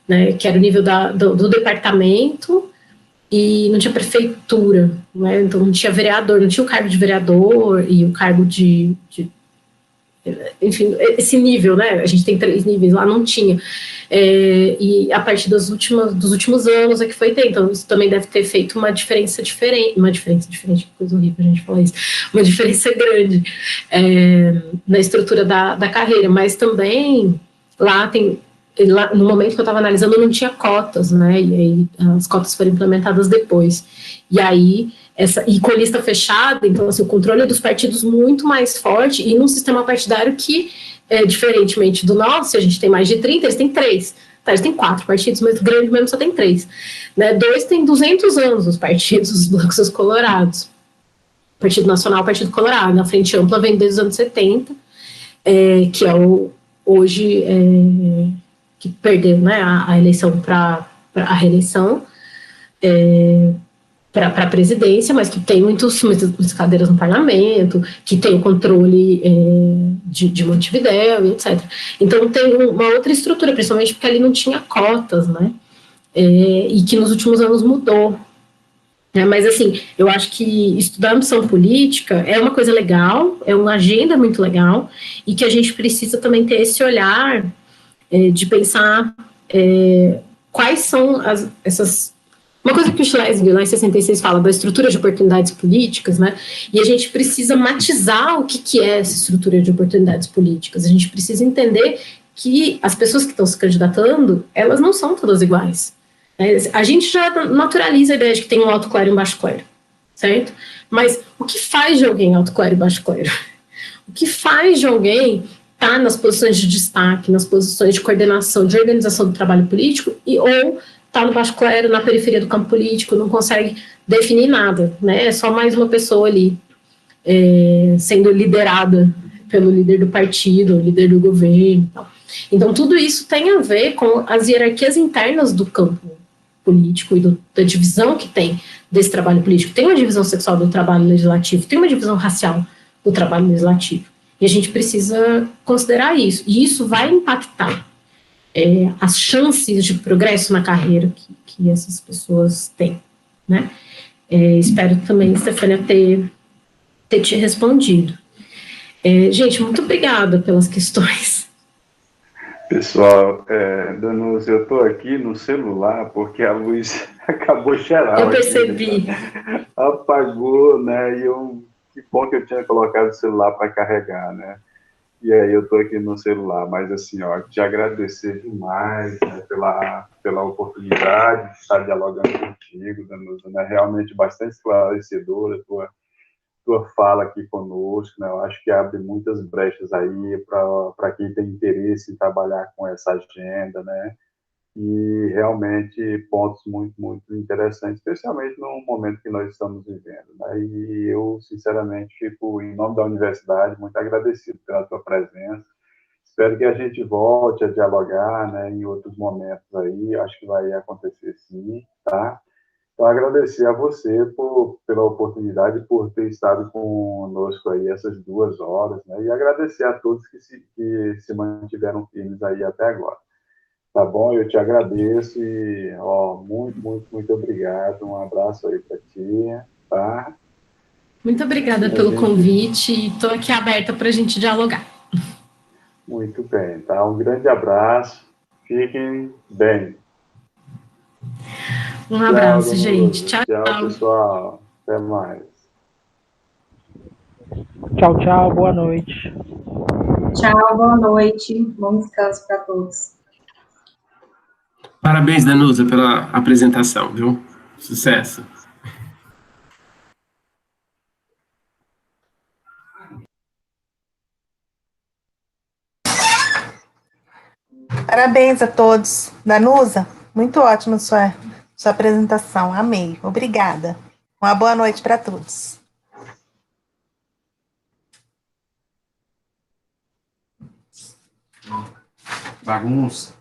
Speaker 1: né, que era o nível do departamento e não tinha prefeitura, né, então não tinha vereador, não tinha o cargo de vereador e o cargo enfim, esse nível, né, a gente tem 3 níveis, lá não tinha, e a partir dos últimos anos é que foi ter, então isso também deve ter feito uma diferença diferente, que coisa horrível a gente falar isso, uma diferença grande na estrutura da carreira, mas também lá no momento que eu estava analisando não tinha cotas, né, e aí as cotas foram implementadas depois, e aí e com lista fechada, então assim, o controle dos partidos muito mais forte, e num sistema partidário que, diferentemente do nosso, a gente tem mais de 30, eles têm 3, tá, eles têm 4 partidos, mas o grande mesmo só tem 3, né, 2 tem 200 anos os partidos, os blancos e os colorados. Partido Nacional, Partido Colorado. Na Frente Ampla vem desde os anos 70, que é hoje que perdeu, né, a eleição para a reeleição, para a presidência, mas que tem muitas cadeiras no parlamento, que tem o controle de Montevidéu e etc. Então tem uma outra estrutura, principalmente porque ali não tinha cotas, né? E que nos últimos anos mudou. Mas assim, eu acho que estudar ambição política é uma coisa legal, é uma agenda muito legal, e que a gente precisa também ter esse olhar de pensar quais são essas... Uma coisa que o Schlesinger, lá em 66, fala da estrutura de oportunidades políticas, né? E a gente precisa matizar o que é essa estrutura de oportunidades políticas. A gente precisa entender que as pessoas que estão se candidatando, elas não são todas iguais. A gente já naturaliza a ideia de que tem um alto clero e um baixo clero, certo? Mas o que faz de alguém alto clero e baixo clero? O que faz de alguém estar nas posições de destaque, nas posições de coordenação, de organização do trabalho político, ou está no baixo clero, na periferia do campo político, não consegue definir nada, né? É só mais uma pessoa ali sendo liderada pelo líder do partido, líder do governo. Então, tudo isso tem a ver com as hierarquias internas do campo político e da divisão que tem desse trabalho político. Tem uma divisão sexual do trabalho legislativo, tem uma divisão racial do trabalho legislativo. E a gente precisa considerar isso. E isso vai impactar as chances de progresso na carreira que essas pessoas têm, né? Espero também, Stefânia, ter te respondido. Gente, muito obrigada pelas questões.
Speaker 3: Pessoal, Danusa, eu estou aqui no celular porque a luz acabou geral.
Speaker 1: Eu percebi.
Speaker 3: Aqui, apagou, né? Que bom que eu tinha colocado o celular para carregar, né? E aí eu estou aqui no celular, mas assim, ó, te agradecer demais, né, pela oportunidade de estar dialogando contigo, Danusa, né? Realmente bastante esclarecedora tua fala aqui conosco, né? Eu acho que abre muitas brechas aí para quem tem interesse em trabalhar com essa agenda, né? E realmente pontos muito, muito interessantes, especialmente no momento que nós estamos vivendo, né? E eu, sinceramente, fico, em nome da universidade, muito agradecido pela tua presença. Espero que a gente volte a dialogar, né, em outros momentos aí, acho que vai acontecer sim, tá? Então, agradecer a você pela oportunidade, por ter estado conosco aí essas 2 horas, né? E agradecer a todos que se mantiveram firmes aí até agora. Tá bom? Eu te agradeço e, muito, muito, muito obrigado. Um abraço aí para ti, tá?
Speaker 1: Muito obrigada pelo convite e estou aqui aberta para a gente dialogar.
Speaker 3: Muito bem, tá? Um grande abraço. Fiquem bem.
Speaker 1: Um abraço, gente. Tchau,
Speaker 3: tchau, pessoal. Até mais.
Speaker 4: Tchau, tchau. Boa noite.
Speaker 5: Tchau, boa noite. Bom descanso para todos.
Speaker 6: Parabéns, Danusa, pela apresentação, viu? Sucesso.
Speaker 7: Parabéns a todos. Danusa, muito ótima sua apresentação. Amei. Obrigada. Uma boa noite para todos.
Speaker 6: Bagunça.